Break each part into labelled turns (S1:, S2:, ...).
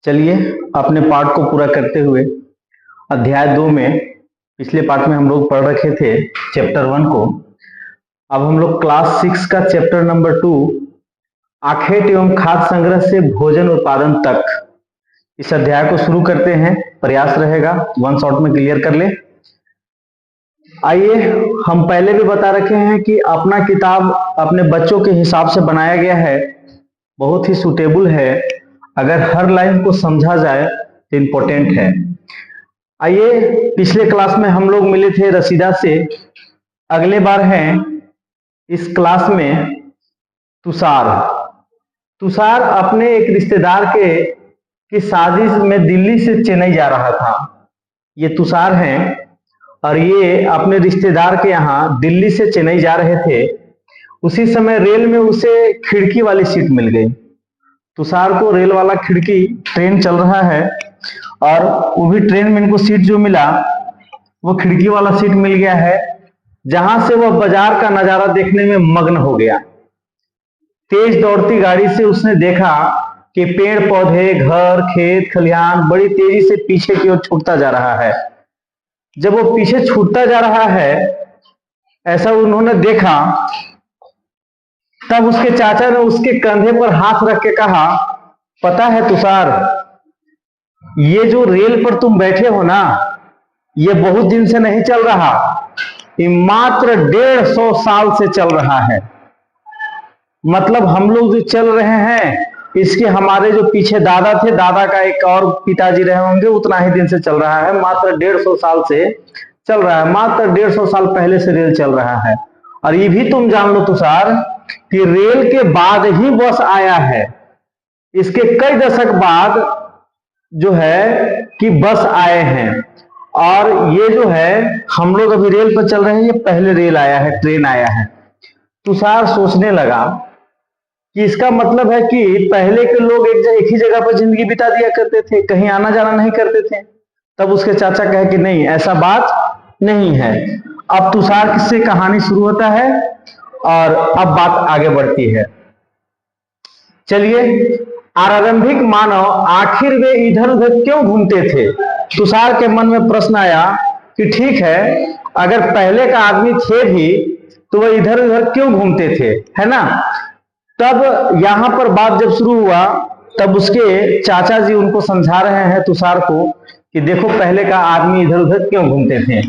S1: चलिए अपने पाठ को पूरा करते हुए अध्याय 2 में पिछले पाठ में हम लोग पढ़ रखे थे चैप्टर 1 को। अब हम लोग क्लास 6 का चैप्टर नंबर 2 आखेट एवं खाद्य संग्रह से भोजन उत्पादन तक इस अध्याय को शुरू करते हैं। प्रयास रहेगा वन शॉट में क्लियर कर ले। आइए, हम पहले भी बता रखे हैं कि अपना किताब अपने बच्चों के हिसाब से बनाया गया है, बहुत ही सूटेबल है। अगर हर लाइन को समझा जाए तो इम्पोर्टेंट है। आइए, पिछले क्लास में हम लोग मिले थे रसीदा से, अगले बार है इस क्लास में तुषार। तुषार अपने एक रिश्तेदार की शादी में दिल्ली से चेन्नई जा रहा था। ये तुषार हैं और ये अपने रिश्तेदार के यहाँ दिल्ली से चेन्नई जा रहे थे। उसी समय रेल में उसे खिड़की वाली सीट मिल गई। तुषार को रेल वाला खिड़की, ट्रेन चल रहा है और वो भी ट्रेन में इनको सीट जो मिला वो खिड़की वाला सीट मिल गया है, जहां से वह बाजार का नजारा देखने में मग्न हो गया। तेज दौड़ती गाड़ी से उसने देखा कि पेड़ पौधे, घर, खेत, खलिहान बड़ी तेजी से पीछे की ओर छूटता जा रहा है। जब वो पीछे छूटता जा रहा है ऐसा उन्होंने देखा, तब उसके चाचा ने उसके कंधे पर हाथ रख के कहा, पता है तुषार, ये जो रेल पर तुम बैठे हो ना, ये बहुत दिन से नहीं चल रहा, ये मात्र 150 साल से चल रहा है। मतलब हम लोग जो चल रहे हैं, इसके हमारे जो पीछे दादा थे, दादा का एक और पिताजी रहे होंगे, उतना ही दिन से चल रहा है। मात्र 150 साल से चल रहा है, मात्र 150 साल पहले से रेल चल रहा है। और ये भी तुम जान लो तुषार कि रेल के बाद ही बस आया है। इसके कई दशक बाद जो है कि बस आए हैं, और ये जो है हम लोग अभी रेल पर चल रहे हैं, ये पहले रेल आया है, ट्रेन आया है। तुषार सोचने लगा कि इसका मतलब है कि पहले के लोग एक ही जगह पर जिंदगी बिता दिया करते थे, कहीं आना जाना नहीं करते थे। तब उसके चाचा कहे कि नहीं, ऐसा बात नहीं है। अब तुषार से कहानी शुरू होता है और अब बात आगे बढ़ती है। चलिए, आरंभिक मानव आखिर वे इधर उधर क्यों घूमते थे? तुषार के मन में प्रश्न आया कि ठीक है, अगर पहले का आदमी थे भी तो वह इधर उधर क्यों घूमते थे, है ना। तब यहां पर बात जब शुरू हुआ, तब उसके चाचा जी उनको समझा रहे हैं तुषार को कि देखो, पहले का आदमी इधर उधर क्यों घूमते थे।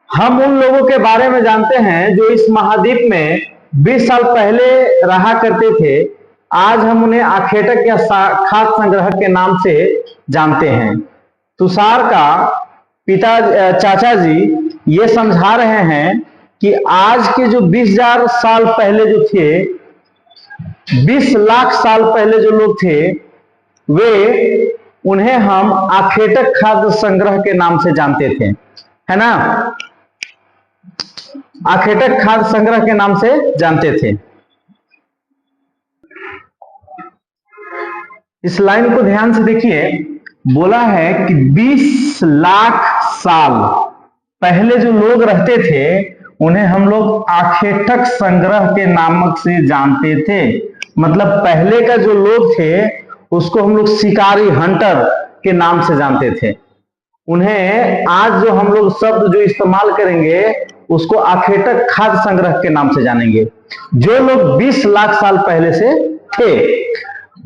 S1: हम उन लोगों के बारे में जानते हैं जो इस महाद्वीप में 20 साल पहले रहा करते थे। आज हम उन्हें आखेटक या खाद्य संग्रह के नाम से जानते हैं। तुषार का चाचा जी ये समझा रहे हैं कि आज के जो 20,000 साल पहले जो थे, 20 लाख साल पहले जो लोग थे, वे उन्हें हम आखेटक खाद्य संग्रह के नाम से जानते थे, है ना। आखेटक खाद्य संग्रह के नाम से जानते थे। इस लाइन को ध्यान से देखिए, बोला है कि 20 लाख साल पहले जो लोग रहते थे उन्हें हम लोग आखेटक संग्रह के नामक से जानते थे। मतलब पहले का जो लोग थे उसको हम लोग शिकारी, हंटर के नाम से जानते थे। उन्हें आज जो हम लोग शब्द जो इस्तेमाल करेंगे उसको आखेटक खाद्य संग्रह के नाम से जानेंगे, जो लोग 20 लाख साल पहले से थे।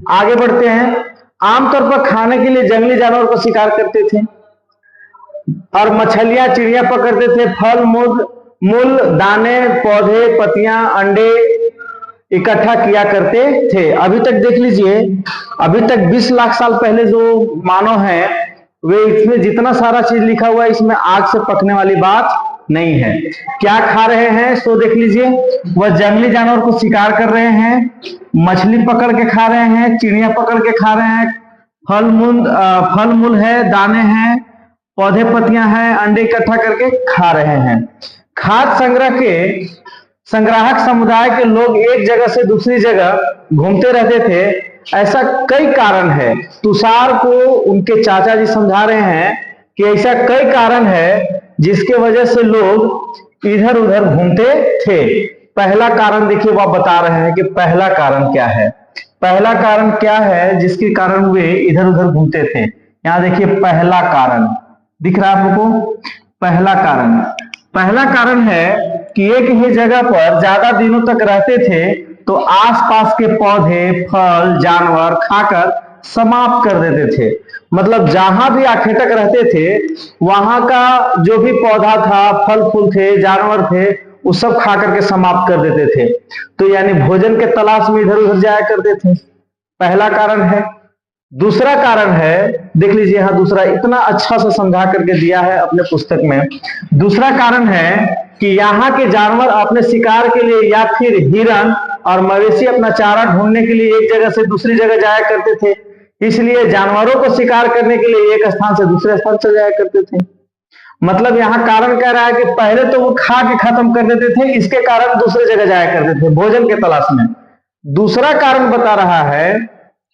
S1: आगे बढ़ते हैं। आमतौर पर खाने के लिए जंगली जानवर को शिकार करते थे और मछलियां, चिड़िया पकड़ते थे। फल मूल, दाने, पौधे, पत्तियां, अंडे इकट्ठा किया करते थे। अभी तक देख लीजिए, अभी तक 20 लाख साल पहले जो मानव है, वे इसमें जितना सारा चीज लिखा हुआ है, इसमें आग से पकने वाली बात नहीं है। क्या खा रहे हैं सो देख लीजिए, वह जंगली जानवर को शिकार कर रहे हैं, मछली पकड़ के खा रहे हैं, चिड़िया पकड़ के खा रहे हैं, फल मूल है, दाने हैं, पौधे पत्तियां हैं, अंडे इकट्ठा करके खा रहे हैं। खाद्य संग्रह के संग्राहक समुदाय के लोग एक जगह से दूसरी जगह घूमते रहते थे। ऐसा कई कारण है। तुषार को उनके चाचा जी समझा रहे हैं कि ऐसा कई कारण है जिसके वजह से लोग इधर उधर घूमते थे। पहला कारण देखिए, वह बता रहे हैं कि पहला कारण क्या है। पहला कारण क्या है जिसके कारण वे इधर उधर घूमते थे? यहां देखिए पहला कारण दिख रहा है आपको। पहला कारण है कि एक ही जगह पर ज्यादा दिनों तक रहते थे तो आसपास के पौधे, फल, जानवर खाकर समाप्त कर देते थे। मतलब जहां भी आखेटक रहते थे वहां का जो भी पौधा था, फल फूल थे, जानवर थे, वो सब खा करके समाप्त कर देते थे। तो यानी भोजन के तलाश में इधर उधर जाया करते थे। पहला कारण है। दूसरा कारण है, देख लीजिए यहां दूसरा, इतना अच्छा से समझा करके दिया है अपने पुस्तक में। दूसरा कारण है कि यहाँ के जानवर अपने शिकार के लिए या फिर हिरन और मवेशी अपना चारा ढूंढने के लिए एक जगह से दूसरी जगह जाया करते थे, इसलिए जानवरों को शिकार करने के लिए एक स्थान से दूसरे स्थान चले जाया करते थे। मतलब यहाँ कारण कह रहा है कि पहले तो वो खा के खत्म कर देते थे, इसके कारण दूसरे जगह जाया करते थे भोजन के तलाश में। दूसरा कारण बता रहा है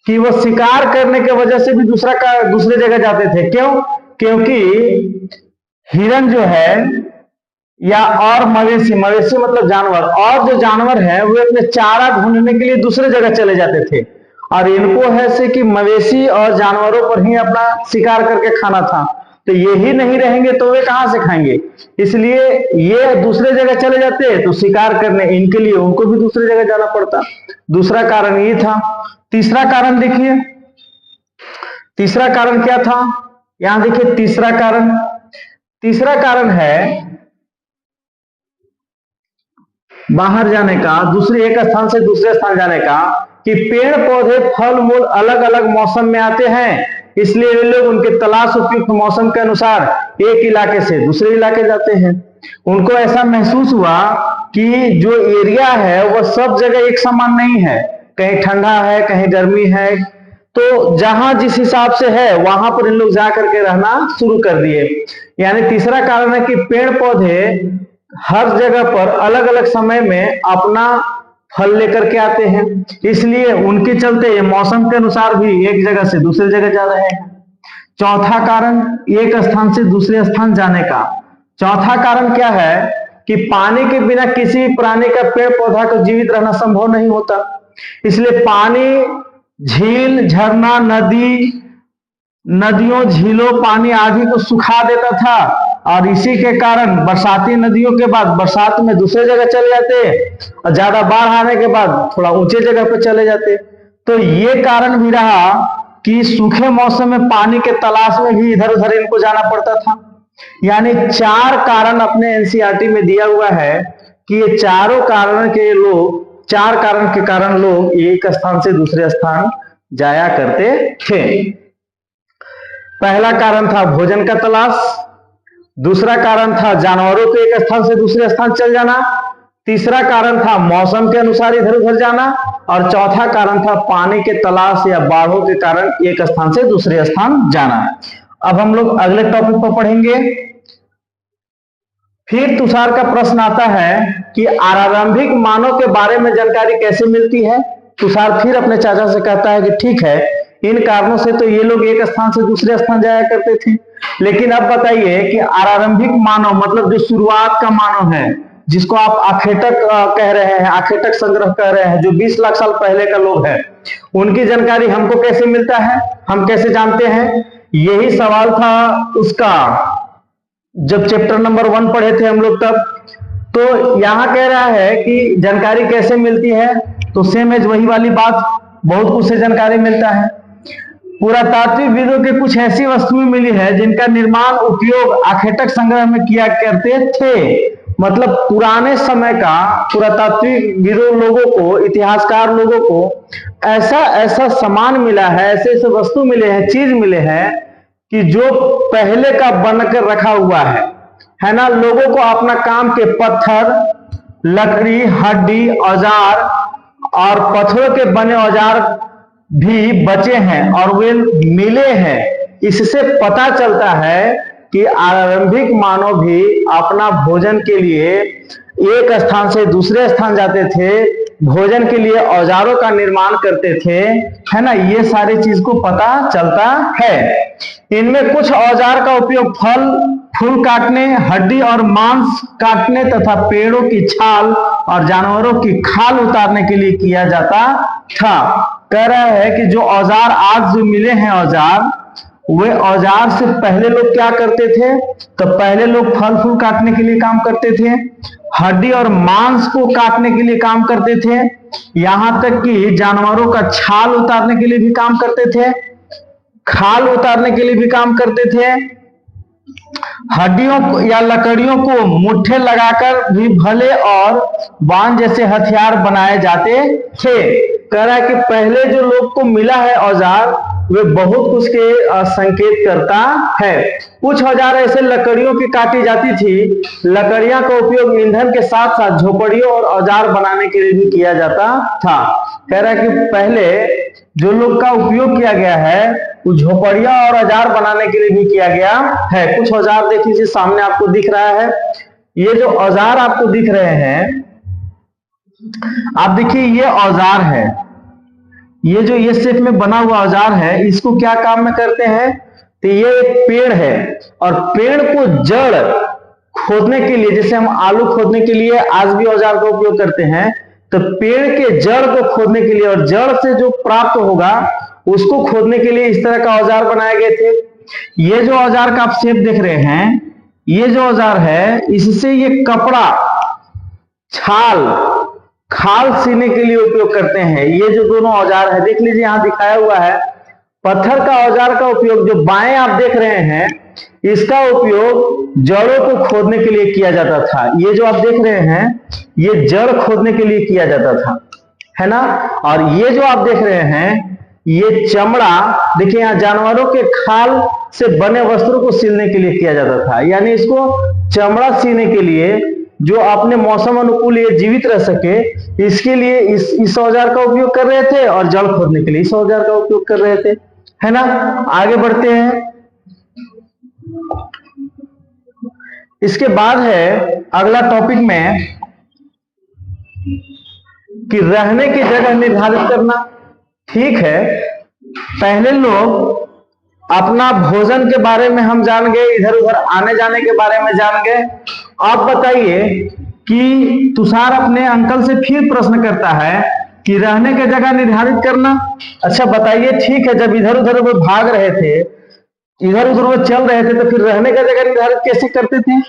S1: कि वो शिकार करने की वजह से भी दूसरे जगह जाते थे। क्यों? क्योंकि हिरन जो है या और मवेशी मतलब जानवर, और जो जानवर है वो अपने चारा ढूंढने के लिए दूसरे जगह चले जाते थे, और इनको है से कि मवेशी और जानवरों पर ही अपना शिकार करके खाना था, तो ये ही नहीं रहेंगे तो वे कहां से खाएंगे, इसलिए ये दूसरे जगह चले जाते तो शिकार करने इनके लिए उनको भी दूसरी जगह जाना पड़ता। दूसरा कारण ये था। तीसरा कारण देखिए, तीसरा कारण क्या था? यहां देखिए तीसरा कारण है बाहर जाने का, दूसरे एक स्थान से दूसरे स्थान जाने का, कि पेड़ पौधे फल मूल अलग अलग मौसम में आते हैं, इसलिए वे लोग उनके तलाश उपयुक्त मौसम के अनुसार एक इलाके से दूसरे इलाके जाते हैं। उनको ऐसा महसूस हुआ कि जो एरिया है वह सब जगह एक समान नहीं है, कहीं ठंडा है, कहीं गर्मी है, तो जहां जिस हिसाब से है वहां पर इन लोग जा करके रहना शुरू कर दिए। यानी तीसरा कारण है कि पेड़ पौधे हर जगह पर अलग अलग समय में अपना फल लेकर के आते हैं, इसलिए उनके चलते मौसम के अनुसार भी एक जगह से दूसरी जगह जा रहे हैं। चौथा कारण एक स्थान से दूसरे स्थान जाने का। चौथा कारण क्या है कि पानी के बिना किसी प्राणी का, पेड़ पौधा को जीवित रहना संभव नहीं होता, इसलिए पानी, झील, झरना, नदियों, झीलों, पानी आदि को सुखा देता था, और इसी के कारण बरसाती नदियों के बाद बरसात में दूसरे जगह चले जाते और ज्यादा बाढ़ आने के बाद थोड़ा ऊंचे जगह पर चले जाते। तो ये कारण भी रहा कि सूखे मौसम में पानी के तलाश में भी इधर उधर इनको जाना पड़ता था। यानी 4 कारण अपने एनसीईआरटी में दिया हुआ है कि ये चारों कारण के कारण लोग एक स्थान से दूसरे स्थान जाया करते थे। पहला कारण था भोजन का तलाश, दूसरा कारण था जानवरों को एक स्थान से दूसरे स्थान चल जाना, तीसरा कारण था मौसम के अनुसार इधर उधर जाना, और चौथा कारण था पानी के तलाश या बाढ़ों के कारण एक स्थान से दूसरे स्थान जाना। अब हम लोग अगले टॉपिक पर पढ़ेंगे। फिर तुषार का प्रश्न आता है कि आरंभिक मानव के बारे में जानकारी कैसे मिलती है। तुषार फिर अपने चाचा से कहता है कि ठीक है, इन कारणों से तो ये लोग एक स्थान से दूसरे स्थान जाया करते थे, लेकिन अब बताइए कि आरंभिक मानव मतलब जो शुरुआत का मानव है, जिसको आप आखेटक कह रहे हैं, आखेटक संग्रह कह रहे हैं, जो 20 लाख साल पहले का लोग हैं, उनकी जानकारी हमको कैसे मिलता है, हम कैसे जानते हैं? यही सवाल था उसका जब चैप्टर नंबर 1 पढ़े थे हम लोग तब। तो यहाँ कह रहा है कि जानकारी कैसे मिलती है, तो सेम एज वही वाली बात, बहुत कुछ से जानकारी मिलता है। पुरातात्विक विदों के कुछ ऐसी वस्तुएं मिली है जिनका निर्माण उपयोग आखेटक संग्रह में किया करते थे। मतलब पुराने समय का पुरातात्विक विदों लोगों को, इतिहासकार लोगों को ऐसा सामान मिला है, ऐसे वस्तु मिले हैं, चीज मिले हैं कि जो पहले का बनकर रखा हुआ है ना। लोगों को अपना काम के पत्थर, लकड़ी, हड्डी, औजार और पत्थरों के बने औजार भी बचे हैं और वे मिले हैं। इससे पता चलता है कि आरंभिक मानव भी अपना भोजन के लिए एक स्थान से दूसरे स्थान जाते थे, भोजन के लिए औजारों का निर्माण करते थे, है ना। ये सारी चीज को पता चलता है। इनमें कुछ औजार का उपयोग फल फूल काटने, हड्डी और मांस काटने तथा पेड़ों की छाल और जानवरों की खाल उतारने के लिए किया जाता था। कह रहा है कि जो औजार आज जो मिले हैं औजार, वे औजार से पहले लोग क्या करते थे? तो पहले लोग फल फूल काटने के लिए काम करते थे, हड्डी और मांस को काटने के लिए काम करते थे, यहां तक कि जानवरों का छाल उतारने के लिए भी काम करते थे, खाल उतारने के लिए भी काम करते थे, हड्डियों को या लकड़ियों को मुट्ठे लगाकर भी भले और बाण जैसे हथियार बनाए जाते थे। कह रहा है कि पहले जो लोग को मिला है औजार, वे बहुत कुछ के संकेत करता है। कुछ औजार ऐसे लकड़ियों की काटी जाती थी, लकड़ियां का उपयोग ईंधन के साथ साथ झोपड़ियों और औजार बनाने के लिए भी किया जाता था। कह रहा है कि पहले जो लोग का उपयोग किया गया है वो झोपड़ियां और औजार बनाने के लिए भी किया गया है। कुछ औजार देख लीजिए, सामने आपको दिख रहा है। ये जो औजार आपको दिख रहे हैं, आप देखिए ये औजार है, ये जो ये शेप में बना हुआ औजार है, इसको क्या काम में करते हैं? तो ये एक पेड़ है और पेड़ को जड़ खोदने के लिए, जैसे हम आलू खोदने के लिए आज भी औजार का उपयोग करते हैं, तो पेड़ के जड़ को खोदने के लिए और जड़ से जो प्राप्त होगा उसको खोदने के लिए इस तरह का औजार बनाए गए थे। ये जो औजार का आप शेप देख रहे हैं, ये जो औजार है, इससे ये कपड़ा, छाल, खाल सीने के लिए उपयोग करते हैं। ये जो दोनों औजार है, देख लीजिए यहां दिखाया हुआ है। पत्थर का औजार का उपयोग जो बाएं आप देख रहे हैं, इसका उपयोग जड़ों को खोदने के लिए किया जाता था। ये जो आप देख रहे हैं, ये जड़ खोदने के लिए किया जाता था, है ना। और ये जो आप देख रहे हैं, ये चमड़ा, देखिए यहाँ जानवरों के खाल से बने वस्त्रों को सिलने के लिए किया जाता था। यानी इसको चमड़ा सीने के लिए, जो अपने मौसम अनुकूल ये जीवित रह सके, इसके लिए इस औजार का उपयोग कर रहे थे, और जड़ खोदने के लिए इस औजार का उपयोग कर रहे थे, है ना। आगे बढ़ते हैं। इसके बाद है अगला टॉपिक में कि रहने की जगह निर्धारित करना। ठीक है, पहले लोग अपना भोजन के बारे में हम जान गए, इधर उधर आने जाने के बारे में जान गए। आप बताइए कि तुषार अपने अंकल से फिर प्रश्न करता है कि रहने की जगह निर्धारित करना। अच्छा बताइए, ठीक है, जब इधर उधर वो भाग रहे थे, इधर उधर वो चल रहे थे, तो फिर रहने का जगह निर्धारित कैसे करते थे?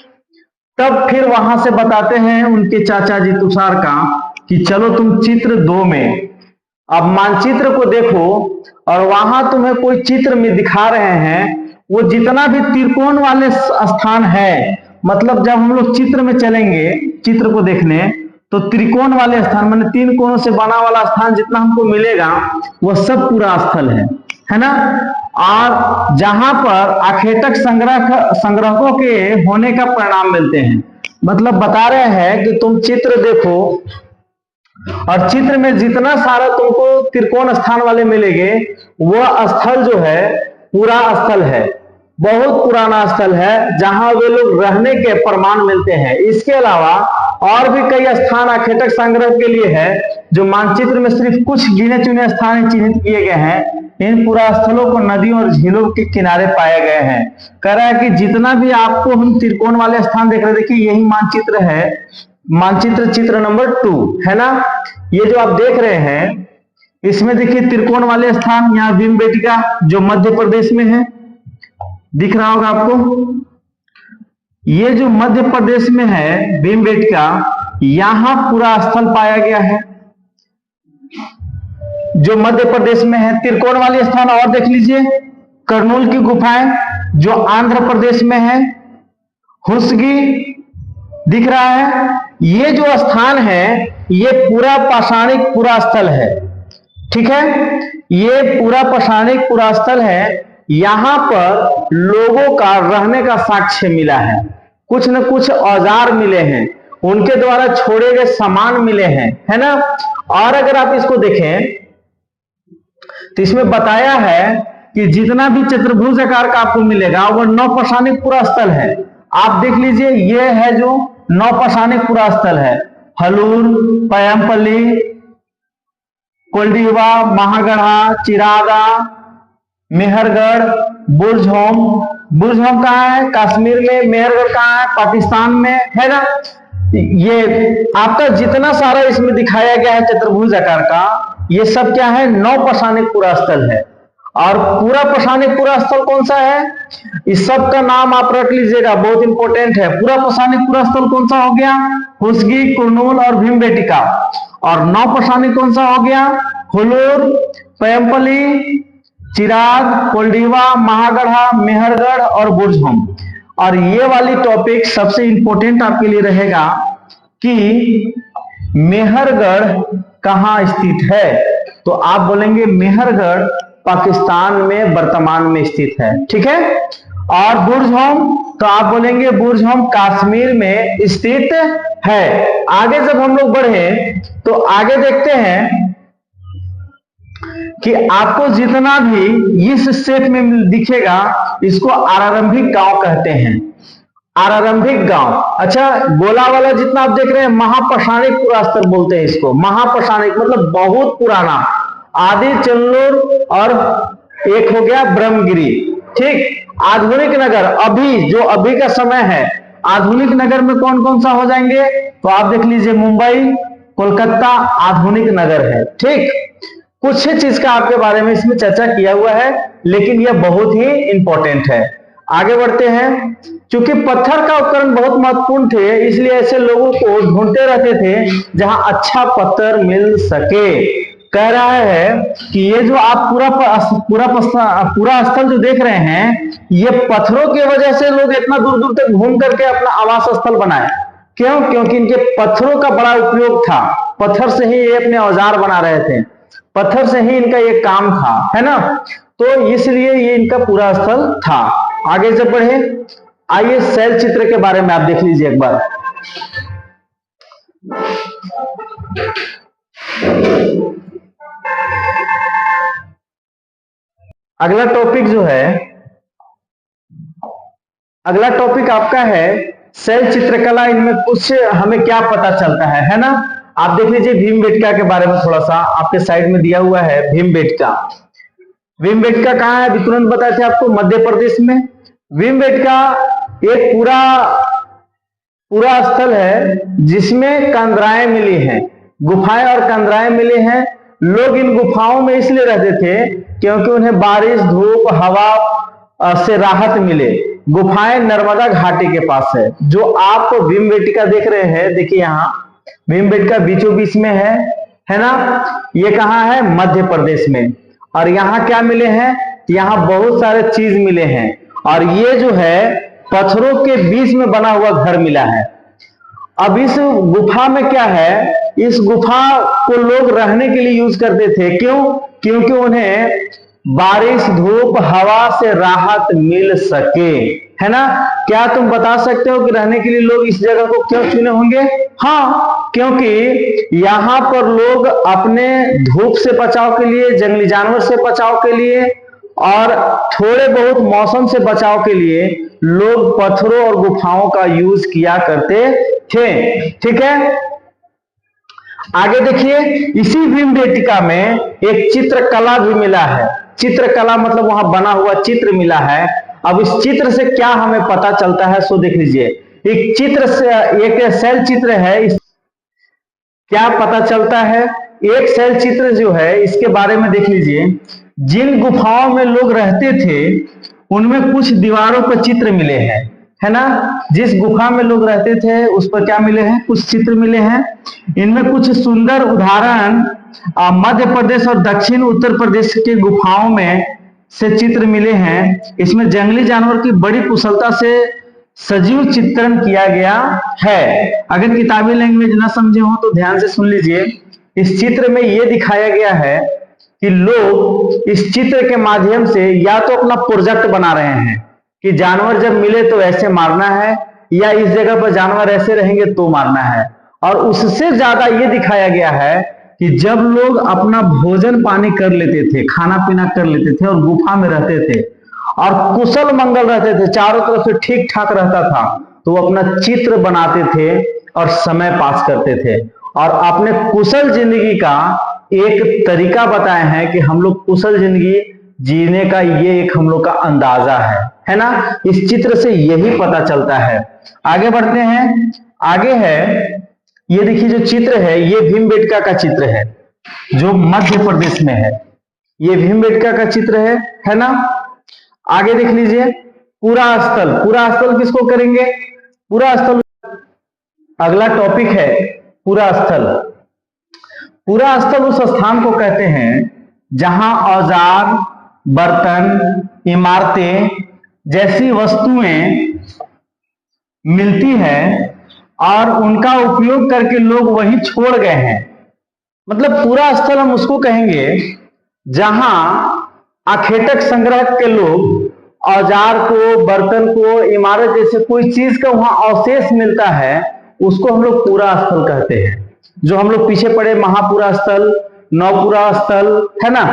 S1: तब फिर वहां से बताते हैं उनके चाचा जी तुषार का कि चलो तुम चित्र 2 में अब मानचित्र को देखो, और वहां तुम्हें कोई चित्र में दिखा रहे हैं, वो जितना भी त्रिकोण वाले स्थान है, मतलब जब हम लोग चित्र में चलेंगे चित्र को देखने, तो त्रिकोण वाले स्थान माने 3 कोणों से बना वाला स्थान जितना हमको मिलेगा, वह सब पूरा स्थल है ना। और जहां पर आखेटक संग्रहकों के होने का परिणाम मिलते हैं, मतलब बता रहे हैं कि तुम चित्र देखो, और चित्र में जितना सारा तुमको त्रिकोण स्थान वाले मिलेंगे, वह स्थल जो है पूरा स्थल है, बहुत पुराना स्थल है, जहां वे लोग रहने के प्रमाण मिलते हैं। इसके अलावा और भी कई स्थान आखेटक संग्रह के लिए है, जो मानचित्र में सिर्फ कुछ गिने चुने स्थान चिन्हित किए गए हैं। इन पूरा स्थलों को नदियों और झीलों के किनारे पाए गए हैं। कह रहा है कि जितना भी आपको हम त्रिकोण वाले स्थान देख रहे हैं, देखिए यही मानचित्र है, मानचित्र चित्र नंबर 2 है ना। ये जो आप देख रहे हैं, इसमें देखिए त्रिकोण वाले स्थान, यहाँ भीमबेटका जो मध्य प्रदेश में है, दिख रहा होगा आपको। ये जो मध्य प्रदेश में है भीमबेटका, यहां पूरा स्थल पाया गया है, जो मध्य प्रदेश में है। त्रिकोण वाले स्थान और देख लीजिए, करनूल की गुफाएं जो आंध्र प्रदेश में है, हुसगी दिख रहा है। ये जो स्थान है, ये पूरा पाषाणिक पुरा स्थल है, ठीक है, ये पूरा पाषाणिक पुरा स्थल है। यहां पर लोगों का रहने का साक्ष्य मिला है, कुछ न कुछ औजार मिले हैं, उनके द्वारा छोड़े गए सामान मिले हैं, है ना। और अगर आप इसको देखें तो इसमें बताया है कि जितना भी चतुर्भुज आकार का आपको मिलेगा, वह नवपाषाणिक पुरा स्थल है। आप देख लीजिए, ये है जो नवपाषाणिक पुरा स्थल है, हलूर, पयमपल्ली, कोल्डीवा, महागढ़ा, चिरागा, मेहरगढ़, बुर्जहोम। बुर्जहोम कहाँ है? कश्मीर में। मेहरगढ़ कहाँ है? पाकिस्तान में, है ना। ये आपका जितना सारा इसमें दिखाया गया है चतुर्भुज आकार का, ये सब क्या है, नौपाषाणिक पुरा स्थल है। और पूरा पाषाणिक पुरा स्थल कौन सा है, इस सब का नाम आप रख लीजिएगा, बहुत इंपॉर्टेंट है। पूरा पाषाणिक पुरा स्थल कौन सा हो गया, हुसगी, कुरनूल और भीमबेटका। और नौपाषाणिक कौन सा हो गया, हुलूर, पैम्पली, चिराग, कोल्डिवा, महागढ़ा, मेहरगढ़ और बुर्जहोम। और ये वाली टॉपिक सबसे इंपॉर्टेंट आपके लिए रहेगा कि मेहरगढ़ कहां स्थित है। तो आप बोलेंगे मेहरगढ़ पाकिस्तान में वर्तमान में स्थित है, ठीक है। और बुर्जहोम, तो आप बोलेंगे बुर्जहोम कश्मीर में स्थित है। आगे जब हम लोग बढ़े तो आगे देखते हैं कि आपको जितना भी इस शेप में दिखेगा इसको आरंभिक गांव कहते हैं, आरंभिक गांव। अच्छा, गोला वाला जितना आप देख रहे हैं महापाषाणिक पुरा स्थल बोलते हैं इसको। महापाषाणिक मतलब बहुत पुराना, आदि चंदलोर और एक हो गया ब्रह्मगिरी, ठीक। आधुनिक नगर, अभी जो अभी का समय है, आधुनिक नगर में कौन कौन सा हो जाएंगे, तो आप देख लीजिए मुंबई, कोलकाता आधुनिक नगर है, ठीक। कुछ चीज का आपके बारे में इसमें चर्चा किया हुआ है, लेकिन यह बहुत ही इंपॉर्टेंट है। आगे बढ़ते हैं। क्योंकि पत्थर का उपकरण बहुत महत्वपूर्ण थे, इसलिए ऐसे लोगों को ढूंढते रहते थे जहां अच्छा पत्थर मिल सके। कह रहा है कि ये जो आप पूरा स्थल जो देख रहे हैं, ये पत्थरों की वजह से लोग इतना दूर दूर तक घूम करके अपना आवास स्थल बनाए। क्यों? क्योंकि इनके पत्थरों का बड़ा उपयोग था, पत्थर से ही ये अपने औजार बना रहे थे, पत्थर से ही इनका ये काम था, है ना। तो इसलिए ये इनका पूरा स्थल था। आगे जब बढ़े, आइए शैल चित्र के बारे में आप देख लीजिए एक बार। अगला टॉपिक जो है, अगला टॉपिक आपका है शैल चित्रकला। इनमें कुछ हमें क्या पता चलता है ना। आप देख लीजिए भीमबेटका के बारे में थोड़ा सा आपके साइड में दिया हुआ है। भीमबेटका, भीमबेटका कहाँ है, अभी तुरंत बताए थे आपको, मध्य प्रदेश में। भीमबेटका एक पूरा स्थल है जिसमें कंदराएं मिली हैं, गुफाएं और कंदराएं मिली हैं। लोग इन गुफाओं में इसलिए रहते थे क्योंकि उन्हें बारिश, धूप, हवा से राहत मिले। गुफाएं नर्मदा घाटी के पास है। जो आप भीमबेटका देख रहे हैं, देखिए यहाँ भीमबेटका बीचों बीच में है ना। ये कहाँ है, मध्य प्रदेश में। और यहाँ क्या मिले हैं, यहाँ बहुत सारे चीज मिले हैं। और ये जो है पत्थरों के बीच में बना हुआ घर मिला है। अब इस गुफा में क्या है, इस गुफा को लोग रहने के लिए यूज करते थे। क्यों? क्योंकि उन्हें बारिश, धूप, हवा से राहत मिल सके, है ना। क्या तुम बता सकते हो कि रहने के लिए लोग इस जगह को क्यों चुने होंगे? हाँ, क्योंकि यहाँ पर लोग अपने धूप से बचाव के लिए, जंगली जानवर से बचाव के लिए और थोड़े बहुत मौसम से बचाव के लिए लोग पत्थरों और गुफाओं का यूज किया करते थे, ठीक है। आगे देखिए, इसी भीमबेटका में एक चित्रकला भी मिला है। चित्रकला मतलब वहां बना हुआ चित्र मिला है। अब इस चित्र से क्या हमें पता चलता है, सो देख लीजिए। एक चित्र से, एक शैल चित्र है, क्या पता चलता है, एक शैल चित्र जो है इसके बारे में देख लीजिए। जिन गुफाओं में लोग रहते थे उनमें कुछ दीवारों पर चित्र मिले हैं, है ना। जिस गुफा में लोग रहते थे उस पर क्या मिले हैं, कुछ चित्र मिले हैं। इनमें कुछ सुंदर उदाहरण मध्य प्रदेश और दक्षिण उत्तर प्रदेश के गुफाओं में से चित्र मिले हैं। इसमें जंगली जानवर की बड़ी कुशलता से सजीव चित्रण किया गया है। अगर किताबी लैंग्वेज ना समझे हो तो ध्यान से सुन लीजिए। इस चित्र में यह दिखाया गया है कि लोग इस चित्र के माध्यम से या तो अपना प्रोजेक्ट बना रहे हैं कि जानवर जब मिले तो ऐसे मारना है, या इस जगह पर जानवर ऐसे रहेंगे तो मारना है। और उससे ज्यादा ये दिखाया गया है कि जब लोग अपना भोजन पानी कर लेते थे, खाना पीना कर लेते थे और गुफा में रहते थे और कुशल मंगल रहते थे, चारों तरफ से ठीक ठाक रहता था, तो वो अपना चित्र बनाते थे और समय पास करते थे और अपने कुशल जिंदगी का एक तरीका बताए हैं कि हम लोग कुशल जिंदगी जीने का ये एक हम लोग का अंदाजा है ना। इस चित्र से यही पता चलता है। आगे बढ़ते हैं। आगे है, ये देखिए जो चित्र है ये भीमबेटका का चित्र है। जो मध्य प्रदेश में है। ये भीमबेटका का चित्र है ना। आगे देख लीजिए, पूरा स्थल। पूरा स्थल किसको करेंगे? पूरा स्थल अगला टॉपिक है पूरा स्थल। पूरा स्थल उस स्थान को कहते हैं जहां औजार, बर्तन, इमारतें जैसी वस्तुएं मिलती है और उनका उपयोग करके लोग वहीं छोड़ गए हैं। मतलब पूरा स्थल हम उसको कहेंगे जहां आखेटक संग्रह के लोग औजार को, बर्तन को, इमारत जैसे कोई चीज का वहां अवशेष मिलता है, उसको हम लोग पूरा स्थल कहते हैं। जो हम लोग पीछे पढ़े महापुरा स्थल, नवपुरा स्थल, है ना।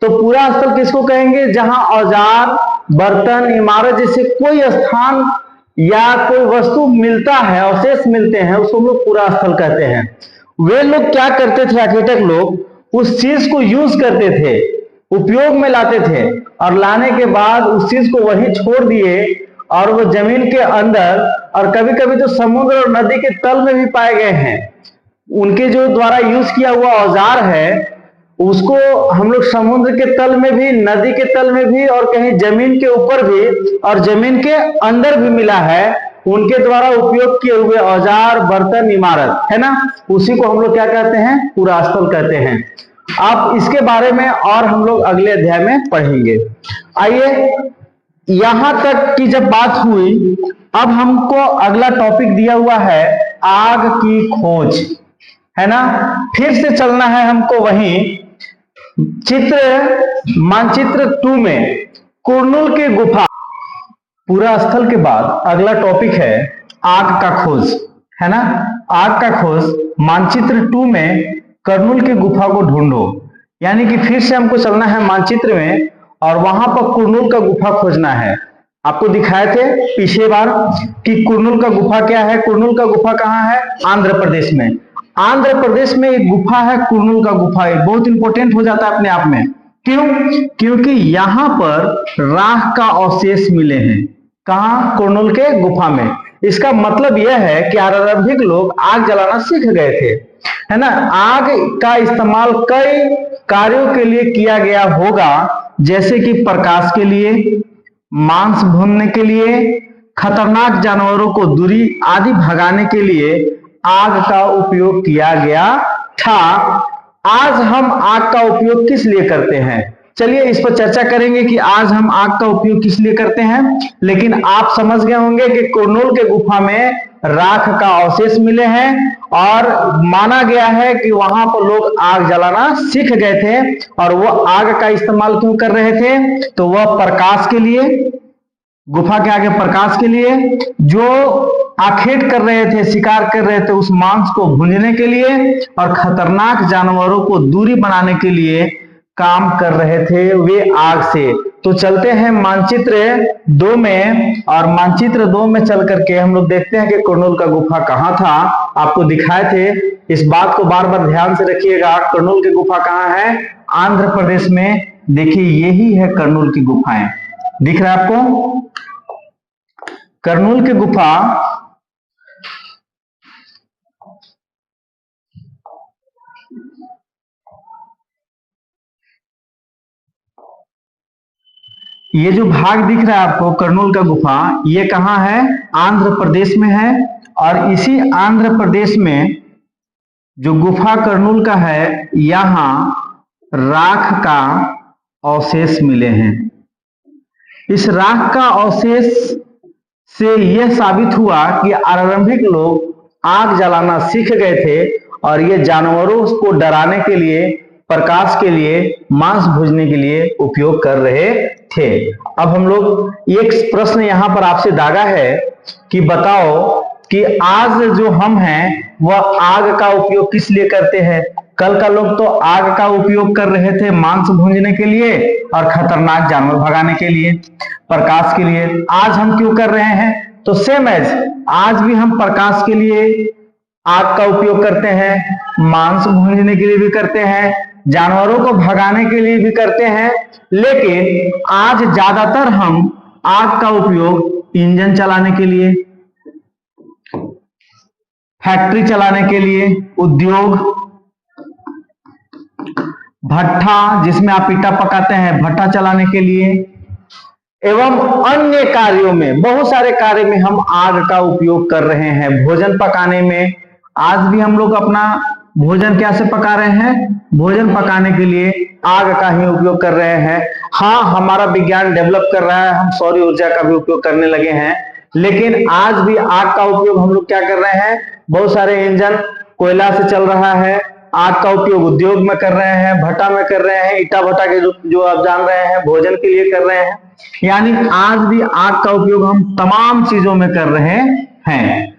S1: तो पूरा स्थल किसको कहेंगे? जहां औजार, बर्तन, इमारत जैसे कोई स्थान या कोई वस्तु मिलता है, अवशेष मिलते हैं, उसको हम लोग पूरा स्थल कहते हैं। वे लोग क्या करते थे? आर्किटेक्ट लोग उस चीज को यूज करते थे, उपयोग में लाते थे, और लाने के बाद उस चीज को वहीं छोड़ दिए और वो जमीन के अंदर और कभी कभी तो समुद्र और नदी के तल में भी पाए गए हैं। उनके जो द्वारा यूज किया हुआ औजार है उसको हम लोग समुद्र के तल में भी, नदी के तल में भी, और कहीं जमीन के ऊपर भी और जमीन के अंदर भी मिला है। उनके द्वारा उपयोग किए हुए औजार, बर्तन, इमारत, है ना, उसी को हम लोग क्या कहते हैं? पूरा स्थल कहते हैं। अब इसके बारे में और हम लोग अगले अध्याय में पढ़ेंगे। आइए, यहां तक की जब बात हुई, अब हमको अगला टॉपिक दिया हुआ है आग की खोज, है ना। फिर से चलना है हमको वहीं मानचित्र 2 में कुरनूल की गुफा। पूरा स्थल के बाद अगला टॉपिक है आग का खोज, है ना। आग का खोज मानचित्र 2 में कुरनूल की गुफा को ढूंढो। यानी कि फिर से हमको चलना है मानचित्र में और वहां पर कुरनूल का गुफा खोजना है। आपको दिखाए थे पिछले बार कि कुरनूल का गुफा क्या है। कुरनूल का गुफा कहाँ है? आंध्र प्रदेश में। आंध्र प्रदेश में एक गुफा है कुरनूल का गुफा। एक बहुत इंपॉर्टेंट हो जाता है अपने आप में। क्यों? क्योंकि यहां पर राख का अवशेष मिले हैं। कहां? कुरनूल के गुफा में। इसका मतलब यह है कि आरंभिक लोग आग जलाना सीख गए थे, है ना। आग का इस्तेमाल कई कार्यों के लिए किया गया होगा, जैसे कि प्रकाश के लिए, मांस भूनने के लिए, खतरनाक जानवरों को दूरी आदि भगाने के लिए आग का उपयोग किया गया था। आज हम आग का उपयोग किस लिए करते हैं? चलिए इस पर चर्चा करेंगे कि आज हम आग का उपयोग किस लिए करते हैं। लेकिन आप समझ गए होंगे कि कुरनूल के गुफा में राख का अवशेष मिले हैं और माना गया है कि वहां पर लोग आग जलाना सीख गए थे। और वो आग का इस्तेमाल क्यों कर रहे थे? तो वह प्रकाश के लिए, गुफा के आगे प्रकाश के लिए, जो आखेट कर रहे थे, शिकार कर रहे थे, उस मांस को भूनने के लिए और खतरनाक जानवरों को दूरी बनाने के लिए काम कर रहे थे वे आग से। तो चलते हैं मानचित्र 2 में, और मानचित्र 2 में चल करके हम लोग देखते हैं कि कुरनूल का गुफा कहाँ था। आपको दिखाए थे, इस बात को बार बार ध्यान से रखिएगा। कुरनूल की गुफा कहाँ है? आंध्र प्रदेश में। देखिए यही है कुरनूल की गुफाएं। दिख रहा है आपको? कुरनूल की गुफा ये जो भाग दिख रहा है आपको कुरनूल का गुफा, ये कहाँ है? आंध्र प्रदेश में है। और इसी आंध्र प्रदेश में जो गुफा कुरनूल का है, यहाँ राख का अवशेष मिले हैं। इस राख का अवशेष से यह साबित हुआ कि आरंभिक लोग आग जलाना सीख गए थे और ये जानवरों को डराने के लिए, प्रकाश के लिए, मांस भूनने के लिए उपयोग कर रहे थे। अब हम लोग एक प्रश्न यहां पर आपसे दागा है कि बताओ कि आज जो हम हैं वह आग का उपयोग किस लिए करते हैं? कल का लोग तो आग का उपयोग कर रहे थे मांस भूनने के लिए और खतरनाक जानवर भगाने के लिए, प्रकाश के लिए। आज हम क्यों कर रहे हैं? तो सेम एज आज भी हम प्रकाश के लिए आग का उपयोग करते हैं, मांस भूनने के लिए भी करते हैं, जानवरों को भगाने के लिए भी करते हैं। लेकिन आज ज्यादातर हम आग का उपयोग इंजन चलाने के लिए, फैक्ट्री चलाने के लिए, उद्योग, भट्ठा जिसमें आप ईटा पकाते हैं भट्ठा चलाने के लिए, एवं अन्य कार्यों में, बहुत सारे कार्य में हम आग का उपयोग कर रहे हैं। भोजन पकाने में, आज भी हम लोग अपना भोजन कैसे पका रहे हैं? भोजन पकाने के लिए आग का ही उपयोग कर रहे हैं। हाँ, हमारा विज्ञान डेवलप कर रहा है, हम सौर ऊर्जा का भी उपयोग करने लगे हैं, लेकिन आज भी आग का उपयोग हम लोग क्या कर रहे हैं? बहुत सारे इंजन कोयला से चल रहा है, आग का उपयोग उद्योग में कर रहे हैं, भट्टा में कर रहे हैं, ईटा भट्टा के जो आप जान रहे हैं, भोजन के लिए कर रहे हैं। यानी आज भी आग का उपयोग हम तमाम चीजों में कर रहे हैं।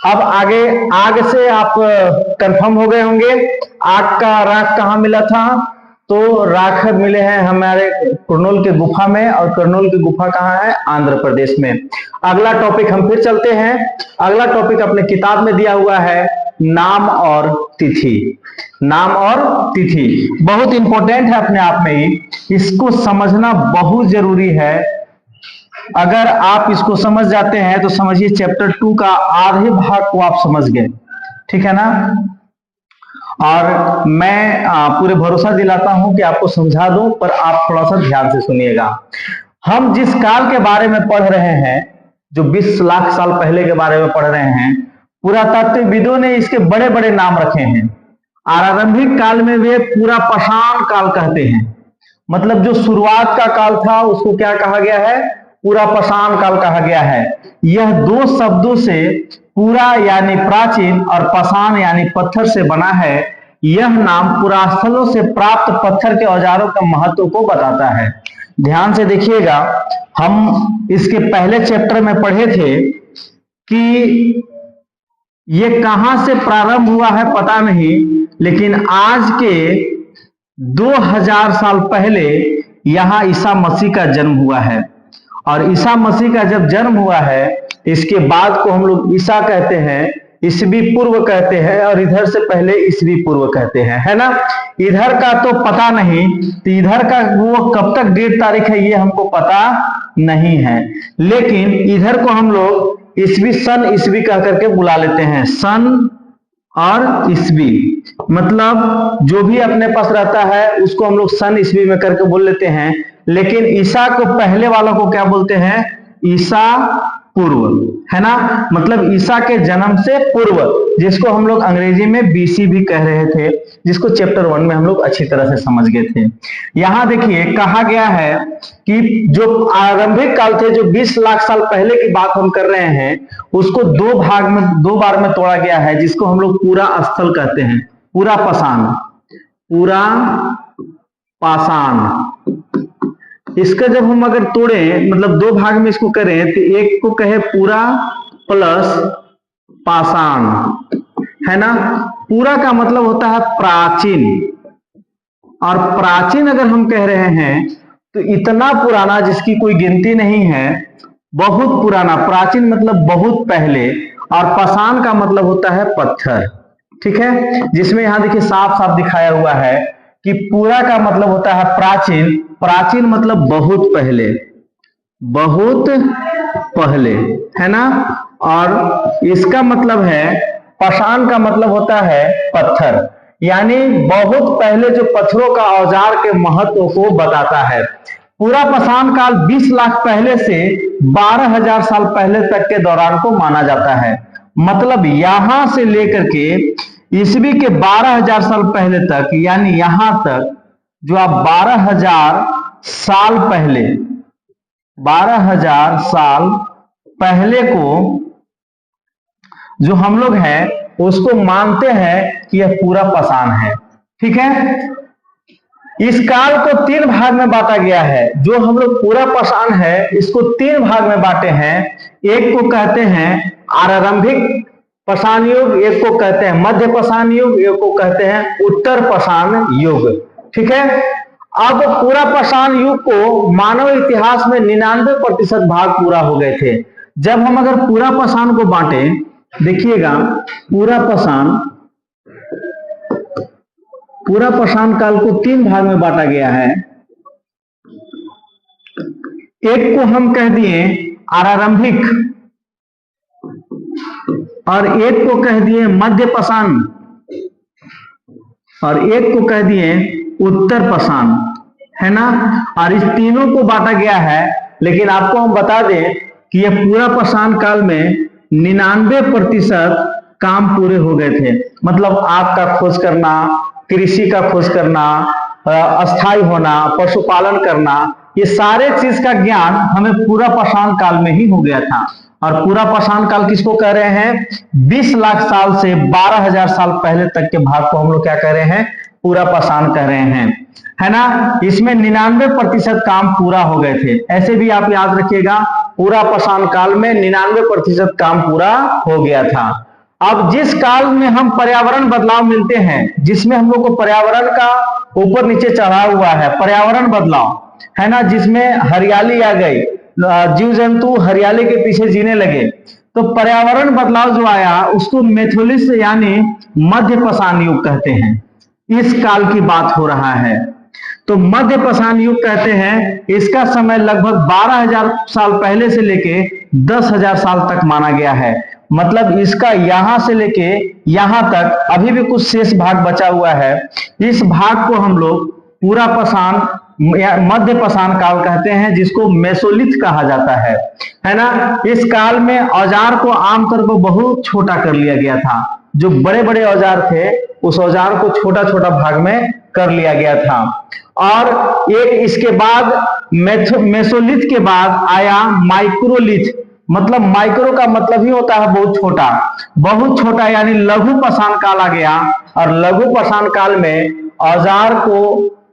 S1: अब आगे आग से आप कंफर्म हो गए होंगे, आग का राख कहाँ मिला था? तो राख मिले हैं हमारे कुरनूल के गुफा में, और कुरनूल की गुफा कहाँ है? आंध्र प्रदेश में। अगला टॉपिक हम फिर चलते हैं। अगला टॉपिक अपने किताब में दिया हुआ है, नाम और तिथि। नाम और तिथि बहुत इंपॉर्टेंट है अपने आप में ही, इसको समझना बहुत जरूरी है। अगर आप इसको समझ जाते हैं तो समझिए चैप्टर 2 का आधे भाग को आप समझ गए, ठीक है ना। और मैं पूरे भरोसा दिलाता हूं कि आपको समझा दूं, पर आप थोड़ा सा ध्यान से सुनिएगा। हम जिस काल के बारे में पढ़ रहे हैं, जो 20 लाख साल पहले के बारे में पढ़ रहे हैं, पुरातत्वविदों ने इसके बड़े बड़े नाम रखे हैं। आरंभिक काल में वे पूरा पाषाण काल कहते हैं, मतलब जो शुरुआत का काल था उसको क्या कहा गया है? पूरा पाषाण काल कहा गया है। यह दो शब्दों से, पूरा यानी प्राचीन और पाषाण यानी पत्थर से बना है। यह नाम पुरास्थलों से प्राप्त पत्थर के औजारों का महत्व को बताता है। ध्यान से देखिएगा, हम इसके पहले चैप्टर में पढ़े थे कि ये कहां से प्रारंभ हुआ है पता नहीं, लेकिन आज के 2000 साल पहले यहां ईसा मसीह का जन्म हुआ है। और ईसा मसीह का जब जन्म हुआ है, इसके बाद को हम लोग ईसा कहते हैं, ईसवी पूर्व कहते हैं, और इधर से पहले ईसवी पूर्व कहते हैं, है ना। इधर का तो पता नहीं, तो इधर का वो कब तक डेट तारीख है ये हमको पता नहीं है, लेकिन इधर को हम लोग ईसवी, सन ईसवी कह करके बुला लेते हैं। सन और ईसवी, मतलब जो भी अपने पास रहता है उसको हम लोग सन ईसवी में करके बोल लेते हैं। लेकिन ईसा को पहले वालों को क्या बोलते हैं? ईसा पूर्व, है ना। मतलब ईसा के जन्म से पूर्व, जिसको हम लोग अंग्रेजी में बीसी भी कह रहे थे, जिसको चैप्टर 1 में हम लोग अच्छी तरह से समझ गए थे। यहां देखिए कहा गया है कि जो आरंभिक काल थे, जो 20 लाख साल पहले की बात हम कर रहे हैं, उसको दो बार में तोड़ा गया है, जिसको हम लोग पूरा स्थल कहते हैं, पूरा पाषाण। पूरा पाषाण, इसका जब हम अगर तोड़े, मतलब दो भाग में इसको करें, तो एक को कहे पूरा प्लस पाषाण, है ना। पूरा का मतलब होता है प्राचीन, और प्राचीन अगर हम कह रहे हैं तो इतना पुराना जिसकी कोई गिनती नहीं है, बहुत पुराना। प्राचीन मतलब बहुत पहले, और पाषाण का मतलब होता है पत्थर, ठीक है। जिसमें यहां देखिए साफ साफ दिखाया हुआ है कि पूरा का मतलब होता है प्राचीन, प्राचीन मतलब बहुत पहले, बहुत पहले, है ना। और इसका मतलब है, पाषाण का मतलब होता है पत्थर, यानी बहुत पहले जो पत्थरों का औजार के महत्व को बताता है। पूरा पाषाण काल 20 लाख पहले से 12,000 साल पहले तक के दौरान को माना जाता है। मतलब यहां से लेकर के ईसवी के 12,000 साल पहले तक, यानी यहां तक जो आप 12,000 साल पहले, 12,000 साल पहले को जो हम लोग हैं उसको मानते हैं कि यह पूरा पाषाण है, ठीक है। इस काल को 3 भाग में बांटा गया है। जो हम लोग पूरा पाषाण है, इसको 3 भाग में बांटे हैं। एक को कहते हैं आरंभिक पाषाण युग, एक को कहते हैं मध्य पाषाण युग, एक को कहते हैं उत्तर पाषाण युग, ठीक है। अब पूरा पाषाण युग को मानव इतिहास में 99% भाग पूरा हो गए थे। जब हम अगर पूरा पाषाण को बांटे, देखिएगा पूरा पाषाण काल को 3 भाग में बांटा गया है। एक को हम कह दिए आरंभिक, और एक को कह दिए मध्य पाषाण, और एक को कह दिए उत्तर पाषाण, है ना। और इस तीनों को बांटा गया है, लेकिन आपको हम बता दें कि यह पूरा पाषाण काल में 99% काम पूरे हो गए थे। मतलब आग का खोज करना, कृषि का खोज करना, अस्थायी होना, पशुपालन करना, ये सारे चीज का ज्ञान हमें पूरा पाषाण काल में ही हो गया था। और पूरा पाषाण काल किसको कह रहे हैं? 20 लाख साल से 12,000 साल पहले तक के भाग को हम लोग क्या कह रहे हैं? पूरा पाषाण कह रहे हैं, है ना। इसमें 99% काम पूरा हो गए थे। ऐसे भी आप याद रखिएगा, पूरा पाषाण काल में 99% काम पूरा हो गया था। अब जिस काल में हम पर्यावरण बदलाव मिलते हैं, जिसमें हम लोग को पर्यावरण का ऊपर नीचे चढ़ा हुआ है, पर्यावरण बदलाव, है ना, जिसमें हरियाली आ गई, जीव जंतु हरियाली के पीछे जीने लगे, तो पर्यावरण बदलाव जो आया उसको मेथोलिस यानी मध्य पाषाण युग कहते हैं। इस काल की बात हो रहा है, तो मध्य पाषाण युग कहते हैं। इसका समय लगभग 12,000 साल पहले से लेके 10,000 साल तक माना गया है। मतलब इसका यहां से लेके यहां तक अभी भी कुछ शेष भाग बचा हुआ है। इस भाग को हम लोग पूरा पाषाण या मध्य पाषाण काल कहते हैं, जिसको मेसोलिथ कहा जाता है ना। इस काल में औजार को आमतौर पर बहुत छोटा कर लिया गया था। जो बड़े बड़े औजार थे, उस औजार को छोटा छोटा भाग में कर लिया गया था। और एक इसके बाद मेसोलिथ के बाद आया माइक्रोलिथ। मतलब माइक्रो का मतलब ही होता है बहुत छोटा, बहुत छोटा, यानी लघु पाषाण काल आ गया। और लघु पाषाण काल में औजार को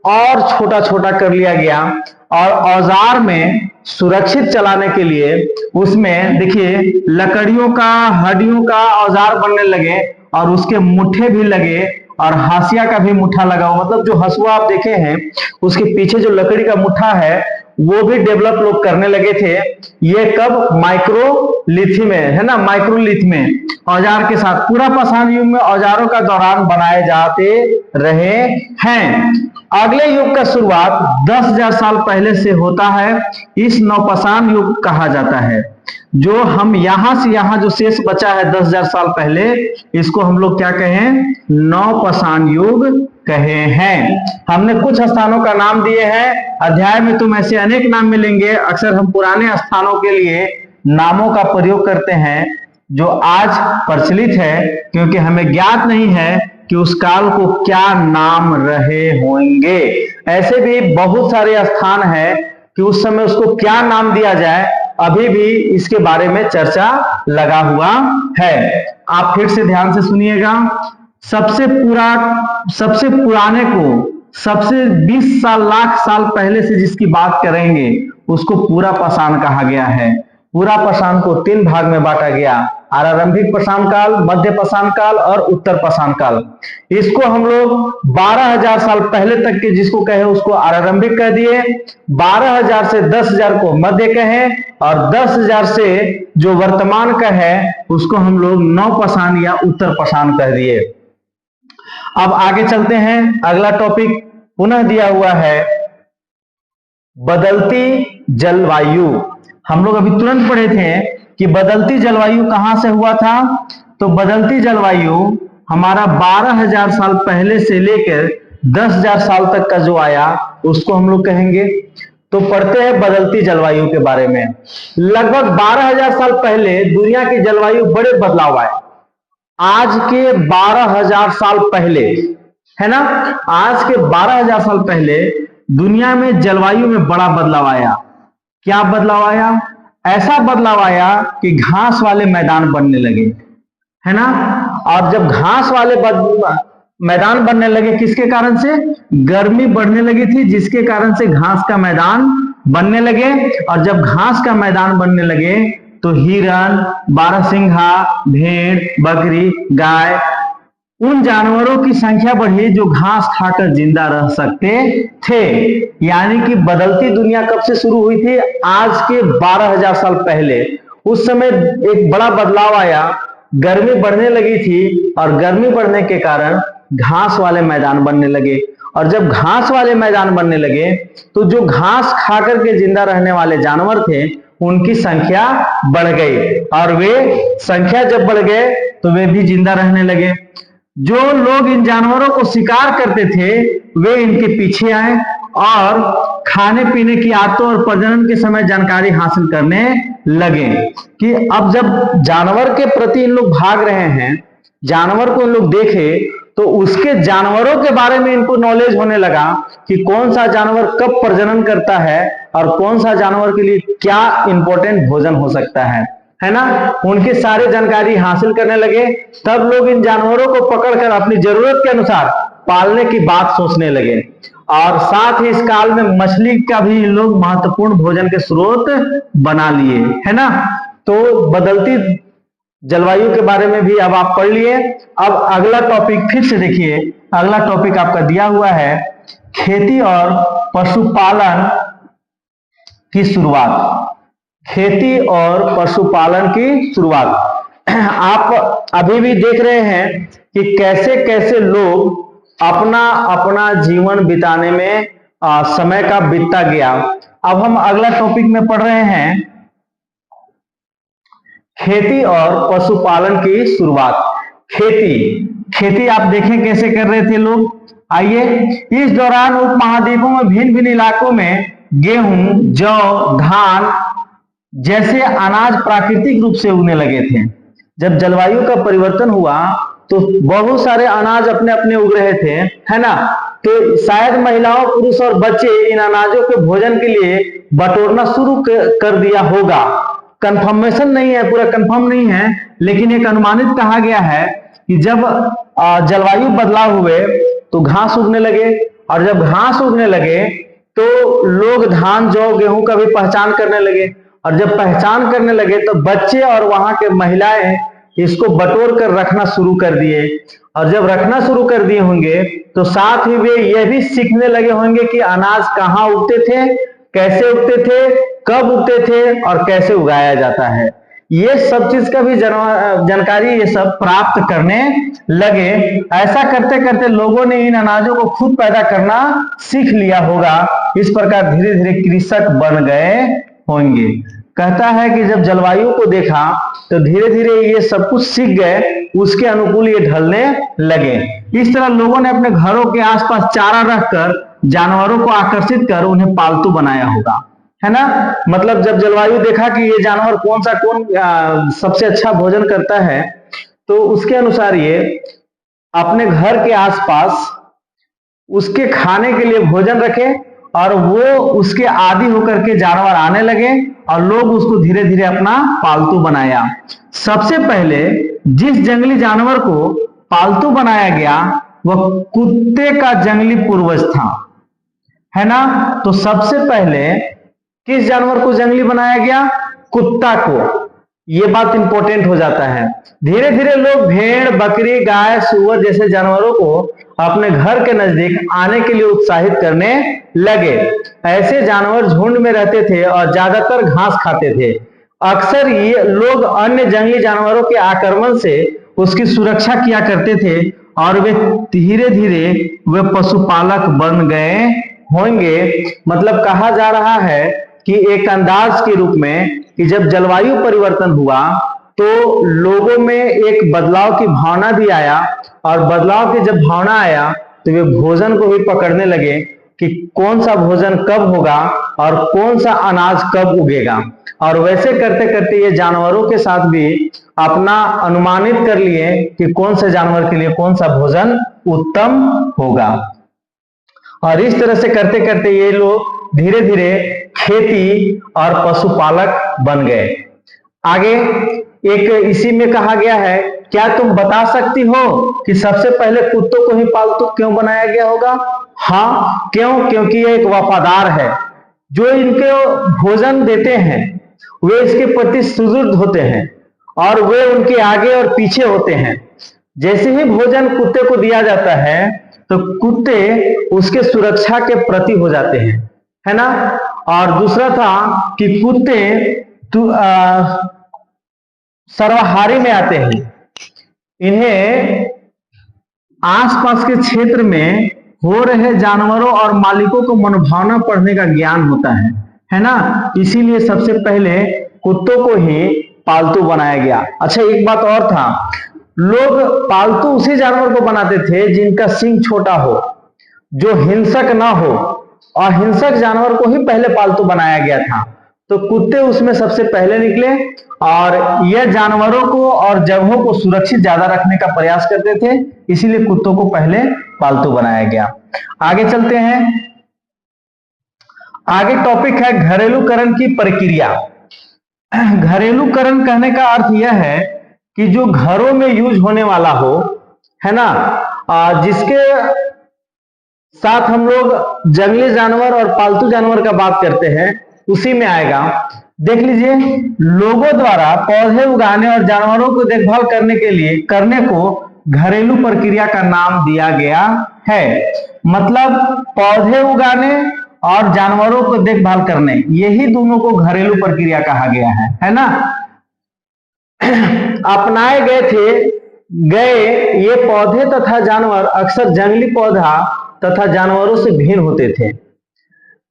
S1: और छोटा छोटा कर लिया गया। और औजार में सुरक्षित चलाने के लिए उसमें देखिए लकड़ियों का, हड्डियों का औजार बनने लगे, और उसके मुट्ठे भी लगे, और हाशिया का भी मुट्ठा लगा हो। मतलब जो हसुआ आप देखे हैं, उसके पीछे जो लकड़ी का मुट्ठा है वो भी डेवलप लोग करने लगे थे। ये कब? माइक्रोलिथ में, है ना, माइक्रोलिथ में औजार के साथ। पूरा पाषाण युग में औजारों का दौरान बनाए जाते रहे हैं। अगले युग का शुरुआत 10,000 साल पहले से होता है। इस नवपाषाण युग कहा जाता है। जो हम यहां से यहां जो शेष बचा है 10,000 साल पहले, इसको हम लोग क्या कहें? नवपाषाण युग कहे हैं। हमने कुछ स्थानों का नाम दिए हैं, अध्याय में तुम ऐसे अनेक नाम मिलेंगे। अक्सर हम पुराने स्थानों के लिए नामों का प्रयोग करते हैं जो आज प्रचलित है, क्योंकि हमें ज्ञात नहीं है कि उस काल को क्या नाम रहे होंगे। ऐसे भी बहुत सारे स्थान है कि उस समय उसको क्या नाम दिया जाए, अभी भी इसके बारे में चर्चा लगा हुआ है। आप फिर से ध्यान से सुनिएगा। सबसे पुराने को, सबसे 20 लाख साल पहले से जिसकी बात करेंगे, उसको पूरा पाषाण कहा गया है। पूरा पाषाण को 3 भाग में बांटा गया: आरंभिक पाषाण काल, मध्य पाषाण काल और उत्तर पाषाण काल। इसको हम लोग 12,000 साल पहले तक के जिसको कहे उसको आरंभिक कह दिए, 12,000 से 10,000 को मध्य कहे, और 10,000 से जो वर्तमान का है उसको हम लोग नवपाषाण या उत्तर पाषाण कह दिए। अब आगे चलते हैं। अगला टॉपिक पुनः दिया हुआ है बदलती जलवायु। हम लोग अभी तुरंत पढ़े थे कि बदलती जलवायु कहां से हुआ था। तो बदलती जलवायु हमारा 12,000 साल पहले से लेकर 10,000 साल तक का जो आया उसको हम लोग कहेंगे। तो पढ़ते हैं बदलती जलवायु के बारे में। लगभग 12,000 साल पहले दुनिया की जलवायु बड़े बदलाव आए। आज के 12,000 साल पहले, है ना, आज के 12,000 साल पहले दुनिया में जलवायु में बड़ा बदलाव आया। क्या बदलाव आया? ऐसा बदलाव आया कि घास वाले मैदान बनने लगे, है ना। और जब घास वाले मैदान बनने लगे, किसके कारण से? गर्मी बढ़ने लगी थी, जिसके कारण से घास का मैदान बनने लगे। और जब घास का मैदान बनने लगे तो हिरन, बारहसिंघा, भेड़, बकरी, गाय, उन जानवरों की संख्या बढ़ी जो घास खाकर जिंदा रह सकते थे। यानी कि बदलती दुनिया कब से शुरू हुई थी? आज के 12,000 साल पहले। उस समय एक बड़ा बदलाव आया, गर्मी बढ़ने लगी थी, और गर्मी बढ़ने के कारण घास वाले मैदान बनने लगे। और जब घास वाले मैदान बनने लगे तो जो घास खाकर के जिंदा रहने वाले जानवर थे उनकी संख्या बढ़ गई, और वे संख्या जब बढ़ गए तो वे भी जिंदा रहने लगे। जो लोग इन जानवरों को शिकार करते थे वे इनके पीछे आए और खाने पीने की आदतों और प्रजनन के समय जानकारी हासिल करने लगे कि अब जब जानवर के प्रति इन लोग भाग रहे हैं, जानवर को इन लोग देखे तो उसके जानवरों के बारे में इनको नॉलेज होने लगा कि कौन सा जानवर कब प्रजनन करता है और कौन सा जानवर के लिए क्या इंपॉर्टेंट भोजन हो सकता है ना। उनके सारे जानकारी हासिल करने लगे। तब लोग इन जानवरों को पकड़कर अपनी जरूरत के अनुसार पालने की बात सोचने लगे और साथ ही इस काल में मछली का भी इन लोग महत्वपूर्ण भोजन के स्रोत बना लिए, है ना। तो बदलती जलवायु के बारे में भी अब आप पढ़ लिए। अब अगला टॉपिक फिर से देखिए, अगला टॉपिक आपका दिया हुआ है खेती और पशुपालन की शुरुआत। खेती और पशुपालन की शुरुआत। आप अभी भी देख रहे हैं कि कैसे कैसे लोग अपना अपना जीवन बिताने में समय का बीतता गया। अब हम अगला टॉपिक में पढ़ रहे हैं खेती और पशुपालन की शुरुआत। खेती आप देखें कैसे कर रहे थे लोग। आइए, इस दौरान उपमहाद्वीपों में भिन्न भिन्न इलाकों में गेहूं, जौ, धान जैसे अनाज प्राकृतिक रूप से उगने लगे थे। जब जलवायु का परिवर्तन हुआ तो बहुत सारे अनाज अपने अपने उग रहे थे, है ना। तो शायद महिलाओं, पुरुष और बच्चे इन अनाजों के भोजन के लिए बटोरना शुरू कर दिया होगा। कंफर्मेशन नहीं है, पूरा कंफर्म नहीं है, लेकिन एक अनुमानित कहा गया है कि जब जलवायु बदलाव हुए तो घास उगने लगे और जब घास उगने लगे तो लोग धान, जौ, गेहूं का भी पहचान करने लगे और जब पहचान करने लगे तो बच्चे और वहां के महिलाएं इसको बटोर कर रखना शुरू कर दिए और जब रखना शुरू कर दिए होंगे तो साथ ही वे यह भी सीखने लगे होंगे कि अनाज कहाँ उगते थे, कैसे उगते थे, कब उगते थे और कैसे उगाया जाता है। ये सब चीज का भी जानकारी ये सब प्राप्त करने लगे। ऐसा करते करते लोगों ने इन अनाजों को खुद पैदा करना सीख लिया होगा। इस प्रकार धीरे धीरे कृषक बन गए होंगे। कहता है कि जब जलवायु को देखा तो धीरे धीरे ये सब कुछ सीख गए, उसके अनुकूल ये ढलने लगे। इस तरह लोगों ने अपने घरों के आसपास चारा रखकर जानवरों को आकर्षित कर उन्हें पालतू बनाया होगा, है ना। मतलब जब जलवायु देखा कि ये जानवर कौन सबसे अच्छा भोजन करता है तो उसके अनुसार ये अपने घर के आसपास उसके खाने के लिए भोजन रखे और वो उसके आदि होकर के जानवर आने लगे और लोग उसको धीरे धीरे अपना पालतू बनाया। सबसे पहले जिस जंगली जानवर को पालतू बनाया गया वह कुत्ते का जंगली पूर्वज था, है ना। तो सबसे पहले किस जानवर को जंगली बनाया गया? कुत्ता को। ये बात इंपॉर्टेंट हो जाता है। धीरे धीरे लोग भेड़, बकरी, गाय, सुअर जैसे जानवरों को अपने घर के नजदीक आने के लिए उत्साहित करने लगे। ऐसे जानवर झुंड में रहते थे और ज्यादातर घास खाते थे। अक्सर ये लोग अन्य जंगली जानवरों के आक्रमण से उसकी सुरक्षा किया करते थे और वे धीरे धीरे वे पशुपालक बन गए होंगे। मतलब कहा जा रहा है कि एक अंदाज के रूप में कि जब जलवायु परिवर्तन हुआ तो लोगों में एक बदलाव की भावना भी आया और बदलाव की जब भावना आया तो वे भोजन को भी पकड़ने लगे कि कौन सा भोजन कब होगा और कौन सा अनाज कब उगेगा। और वैसे करते करते ये जानवरों के साथ भी अपना अनुमानित कर लिए कि कौन से जानवर के लिए कौन सा भोजन उत्तम होगा। और इस तरह से करते करते ये लोग धीरे धीरे खेती और पशुपालक बन गए। आगे एक इसी में कहा गया है, क्या तुम बता सकती हो कि सबसे पहले कुत्तों को ही पालतू क्यों बनाया गया होगा? हाँ, क्यों? क्योंकि ये एक वफादार है। जो इनके भोजन देते हैं वे इसके प्रति सुदृढ़ होते हैं और वे उनके आगे और पीछे होते हैं। जैसे ही भोजन कुत्ते को दिया जाता है तो कुत्ते उसके सुरक्षा के प्रति हो जाते हैं, है ना। और दूसरा था कि कुत्ते सर्वाहारी में आते हैं। इन्हें आसपास के क्षेत्र में हो रहे जानवरों और मालिकों को मनोभावना पढ़ने का ज्ञान होता है ना। इसीलिए सबसे पहले कुत्तों को ही पालतू बनाया गया। अच्छा, एक बात और था, लोग पालतू उसी जानवर को बनाते थे जिनका सींग छोटा हो, जो हिंसक ना हो, और हिंसक जानवर को ही पहले पालतू बनाया गया था। तो कुत्ते उसमें सबसे पहले निकले और यह जानवरों को और जगहों को सुरक्षित ज्यादा रखने का प्रयास करते थे, इसीलिए कुत्तों को पहले पालतू बनाया गया। आगे चलते हैं। आगे टॉपिक है घरेलूकरण की प्रक्रिया। घरेलूकरण कहने का अर्थ यह है कि जो घरों में यूज होने वाला हो, है ना, जिसके साथ हम लोग जंगली जानवर और पालतू जानवर का बात करते हैं, उसी में आएगा। देख लीजिए, लोगों द्वारा पौधे उगाने और जानवरों को देखभाल करने को घरेलू प्रक्रिया का नाम दिया गया है। मतलब पौधे उगाने और जानवरों को देखभाल करने, यही दोनों को घरेलू प्रक्रिया कहा गया है ना। अपनाए गए ये पौधे तथा जानवर अक्सर जंगली पौधा तथा जानवरों से भिन्न होते थे।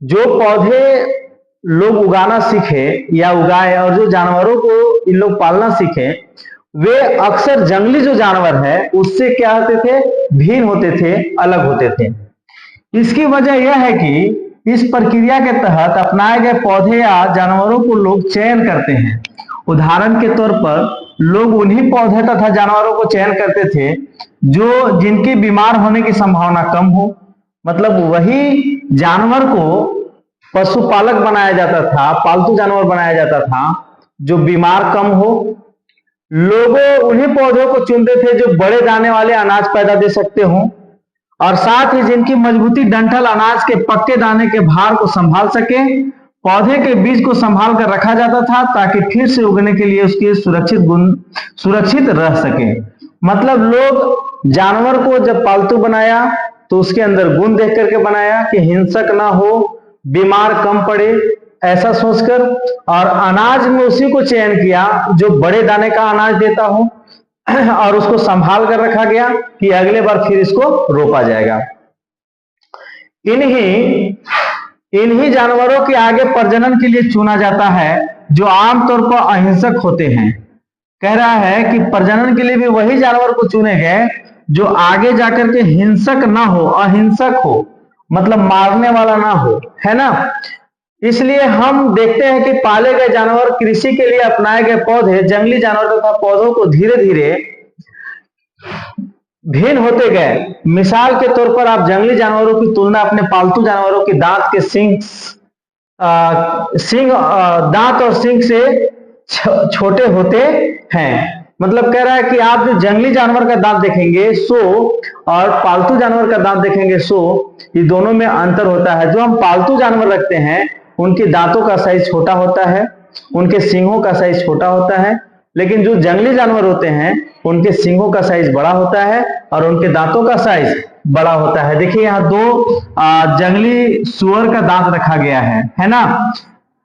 S1: जो पौधे लोग उगाना सीखे या उगाए और जो जानवरों को इन लोग पालना सीखे, वे अक्सर जंगली जो जानवर है उससे क्या होते थे, भिन्न होते थे, अलग होते थे। इसकी वजह यह है कि इस प्रक्रिया के तहत अपनाए गए पौधे या जानवरों को लोग चयन करते हैं। उदाहरण के तौर पर लोग उन्हीं पौधे तथा जानवरों को चयन करते थे जो जिनके बीमार होने की संभावना कम हो। मतलब वही जानवर को पशुपालक बनाया जाता था, पालतू जानवर बनाया जाता था जो बीमार कम हो। लोगों उन्हीं पौधों को चुनते थे जो बड़े दाने वाले अनाज पैदा दे सकते हो, और साथ ही जिनकी मजबूती डंठल अनाज के पक्के दाने के भार को संभाल सके। पौधे के बीज को संभाल कर रखा जाता था ताकि फिर से उगने के लिए उसके सुरक्षित रह सके। मतलब लोग जानवर को जब पालतू बनाया तो उसके अंदर गुण देख करके बनाया कि हिंसक ना हो, बीमार कम पड़े, ऐसा सोचकर, और अनाज में उसी को चयन किया जो बड़े दाने का अनाज देता हो, और उसको संभाल कर रखा गया कि अगले बार फिर इसको रोपा जाएगा। इन्हीं जानवरों के आगे प्रजनन के लिए चुना जाता है जो आमतौर पर अहिंसक होते हैं। कह रहा है कि प्रजनन के लिए भी वही जानवर को चुने गए जो आगे जाकर के हिंसक ना हो, अहिंसक हो, मतलब मारने वाला ना हो, है ना। इसलिए हम देखते हैं कि पाले गए जानवर, कृषि के लिए अपनाए गए पौधे, जंगली जानवर तथा पौधों को धीरे धीरे भिन्न होते गए। मिसाल के तौर पर आप जंगली जानवरों की तुलना अपने पालतू जानवरों के दांत और सींग से छोटे होते हैं। मतलब कह रहा है कि आप जो जंगली जानवर का दांत देखेंगे सो और पालतू जानवर का दांत देखेंगे सो, ये दोनों में अंतर होता है। जो हम पालतू जानवर रखते हैं उनके दांतों का साइज छोटा होता है, उनके सींगों का साइज छोटा होता है, लेकिन जो जंगली जानवर होते हैं उनके सींगों का साइज बड़ा होता है और उनके दांतों का साइज बड़ा होता है। देखिए यहाँ दो जंगली सुअर का दांत रखा गया है ना।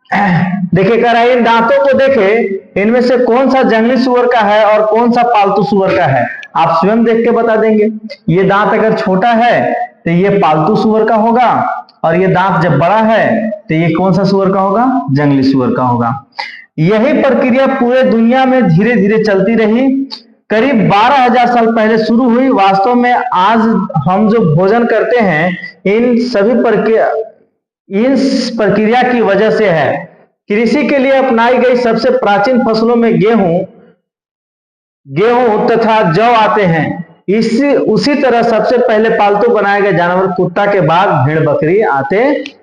S1: देखिए कह रहा है इन दांतों को देखे, इनमें से कौन सा जंगली सुअर का है और कौन सा पालतू सुअर का है, आप स्वयं देख के बता देंगे। ये दांत अगर छोटा है तो ये पालतू सुअर का होगा, और ये दांत जब बड़ा है तो ये कौन सा सुअर का होगा, जंगली सुअर का होगा। यही प्रक्रिया पूरे दुनिया में धीरे धीरे चलती रही। करीब 12,000 साल पहले शुरू हुई। वास्तव में आज हम जो भोजन करते हैं इन प्रक्रिया की वजह से है। कृषि के लिए अपनाई गई सबसे प्राचीन फसलों में गेहूं तथा जौ आते हैं। उसी तरह सबसे पहले पालतू बनाए गए जानवर कुत्ता के बाद भेड़ बकरी आते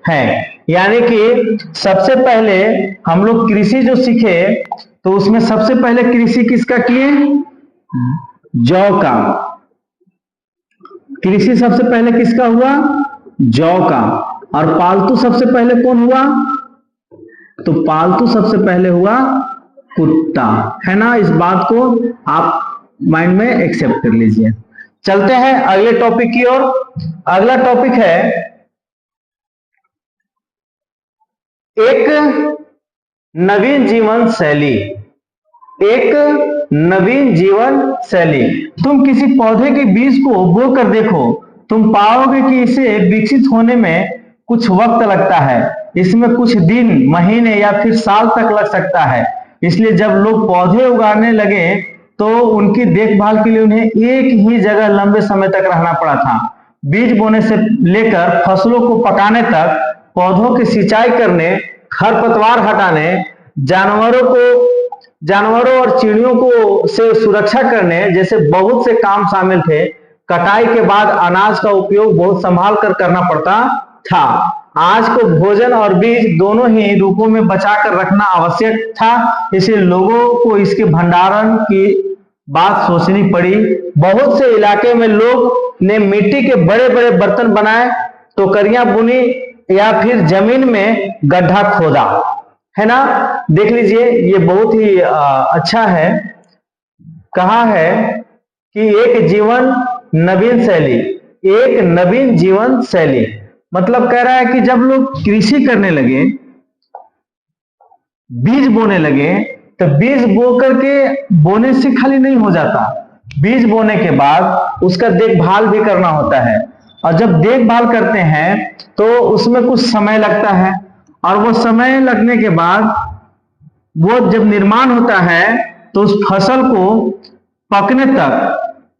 S1: हैं। यानी कि सबसे पहले हम लोग कृषि जो सीखे तो उसमें सबसे पहले कृषि किसका किए, जौ का। कृषि सबसे पहले किसका हुआ, जौ का। और पालतू सबसे पहले कौन हुआ, तो पालतू सबसे पहले हुआ कुत्ता, है ना। इस बात को आप माइंड में एक्सेप्ट कर लीजिए। चलते हैं अगले टॉपिक की ओर। अगला टॉपिक है एक नवीन जीवन शैली। एक नवीन जीवन शैली। तुम किसी पौधे के बीज को बोकर देखो, तुम पाओगे कि इसे विकसित होने में कुछ वक्त लगता है। इसमें कुछ दिन, महीने या फिर साल तक लग सकता है। इसलिए जब लोग पौधे उगाने लगे तो उनकी देखभाल के लिए उन्हें एक ही जगह लंबे समय तक रहना पड़ा था। बीज बोने से लेकर फसलों को पकाने तक, पौधों की सिंचाई करने, खरपतवार हटाने, जानवरों और चिड़ियों को से सुरक्षा करने जैसे बहुत से काम शामिल थे। कटाई के बाद अनाज का उपयोग बहुत संभाल कर करना पड़ता था। आज को भोजन और बीज दोनों ही रूपों में बचाकर रखना आवश्यक था, इसलिए लोगों को इसके भंडारण की बात सोचनी पड़ी। बहुत से इलाके में लोग ने मिट्टी के बड़े बड़े बर्तन बनाए, टोकरियां बुनी या फिर जमीन में गड्ढा खोदा, है ना। देख लीजिए, ये बहुत ही अच्छा है। कहा है कि एक नवीन जीवन शैली, मतलब कह रहा है कि जब लोग कृषि करने लगे, बीज बोने लगे, तो बीज बो करके बोने से खाली नहीं हो जाता, बीज बोने के बाद उसका देखभाल भी करना होता है। और जब देखभाल करते हैं तो उसमें कुछ समय लगता है, और वो समय लगने के बाद वो जब निर्माण होता है तो उस फसल को पकने तक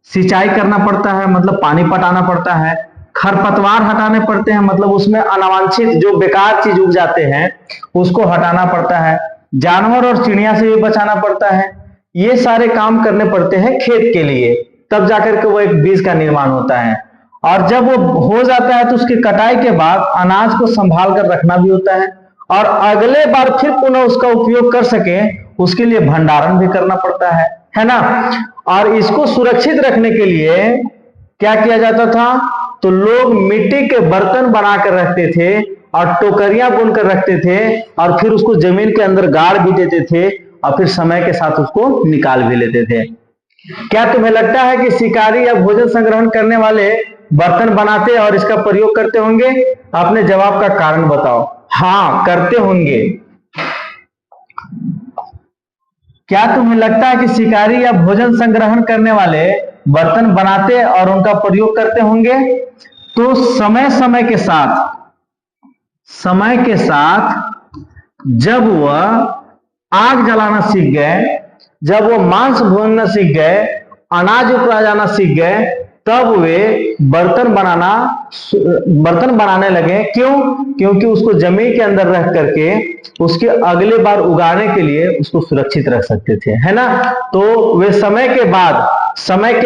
S1: सिंचाई करना पड़ता है, मतलब पानी पटाना पड़ता है। खरपतवार हटाने पड़ते हैं, मतलब उसमें अनावंशित जो बेकार चीज उग जाते हैं उसको हटाना पड़ता है। जानवर और चिड़िया से भी बचाना पड़ता है। ये सारे काम करने पड़ते हैं खेत के लिए, तब जाकर के वो एक बीज का निर्माण होता है। और जब वो हो जाता है तो उसकी कटाई के बाद अनाज को संभाल कर रखना भी होता है, और अगले बार फिर पुनः उसका उपयोग कर सके उसके लिए भंडारण भी करना पड़ता है ना। और इसको सुरक्षित रखने के लिए क्या किया जाता था, तो लोग मिट्टी के बर्तन बनाकर रखते थे और टोकरियां बुनकर रखते थे, और फिर उसको जमीन के अंदर गाड़ भी देते थे, और फिर समय के साथ उसको निकाल भी लेते थे। क्या तुम्हें लगता है कि शिकारी या भोजन संग्रहण करने वाले बर्तन बनाते और इसका प्रयोग करते होंगे? अपने जवाब का कारण बताओ। हाँ, करते होंगे। क्या तुम्हें लगता है कि शिकारी या भोजन संग्रहण करने वाले बर्तन बनाते और उनका प्रयोग करते होंगे? तो समय के साथ जब वह आग जलाना सीख गए, जब वो मांस भूनना सीख गए, अनाज उपजाना सीख गए, तब वे बर्तन बनाने लगे। क्यों? क्योंकि उसको जमीन के अंदर रख करके उसके अगले बार उगाने के लिए उसको सुरक्षित रख सकते थे, है ना। तो वे समय के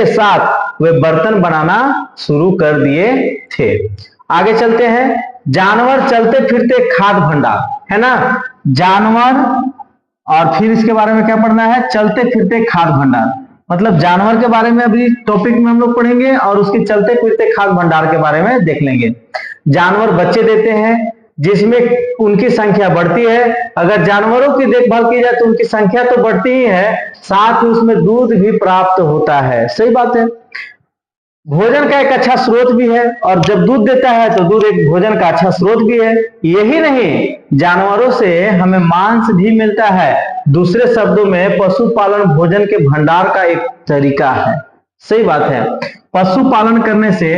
S1: साथ वे बर्तन बनाना शुरू कर दिए थे। आगे चलते हैं। जानवर चलते फिरते खाद्य भंडार, है ना। जानवर, और फिर इसके बारे में क्या पढ़ना है, चलते फिरते खाद्य भंडार, मतलब जानवर के बारे में अभी टॉपिक में हम लोग पढ़ेंगे, और उसके चलते फिरते खाद्य भंडार के बारे में देख लेंगे। जानवर बच्चे देते हैं जिसमें उनकी संख्या बढ़ती है। अगर जानवरों की देखभाल की जाए तो उनकी संख्या तो बढ़ती ही है, साथ ही उसमें दूध भी प्राप्त होता है। सही बात है। भोजन का एक अच्छा स्रोत भी है, और जब दूध देता है तो दूध एक भोजन का अच्छा स्रोत भी है। यही नहीं, जानवरों से हमें मांस भी मिलता है। दूसरे शब्दों में पशुपालन भोजन के भंडार का एक तरीका है। सही बात है। पशुपालन करने से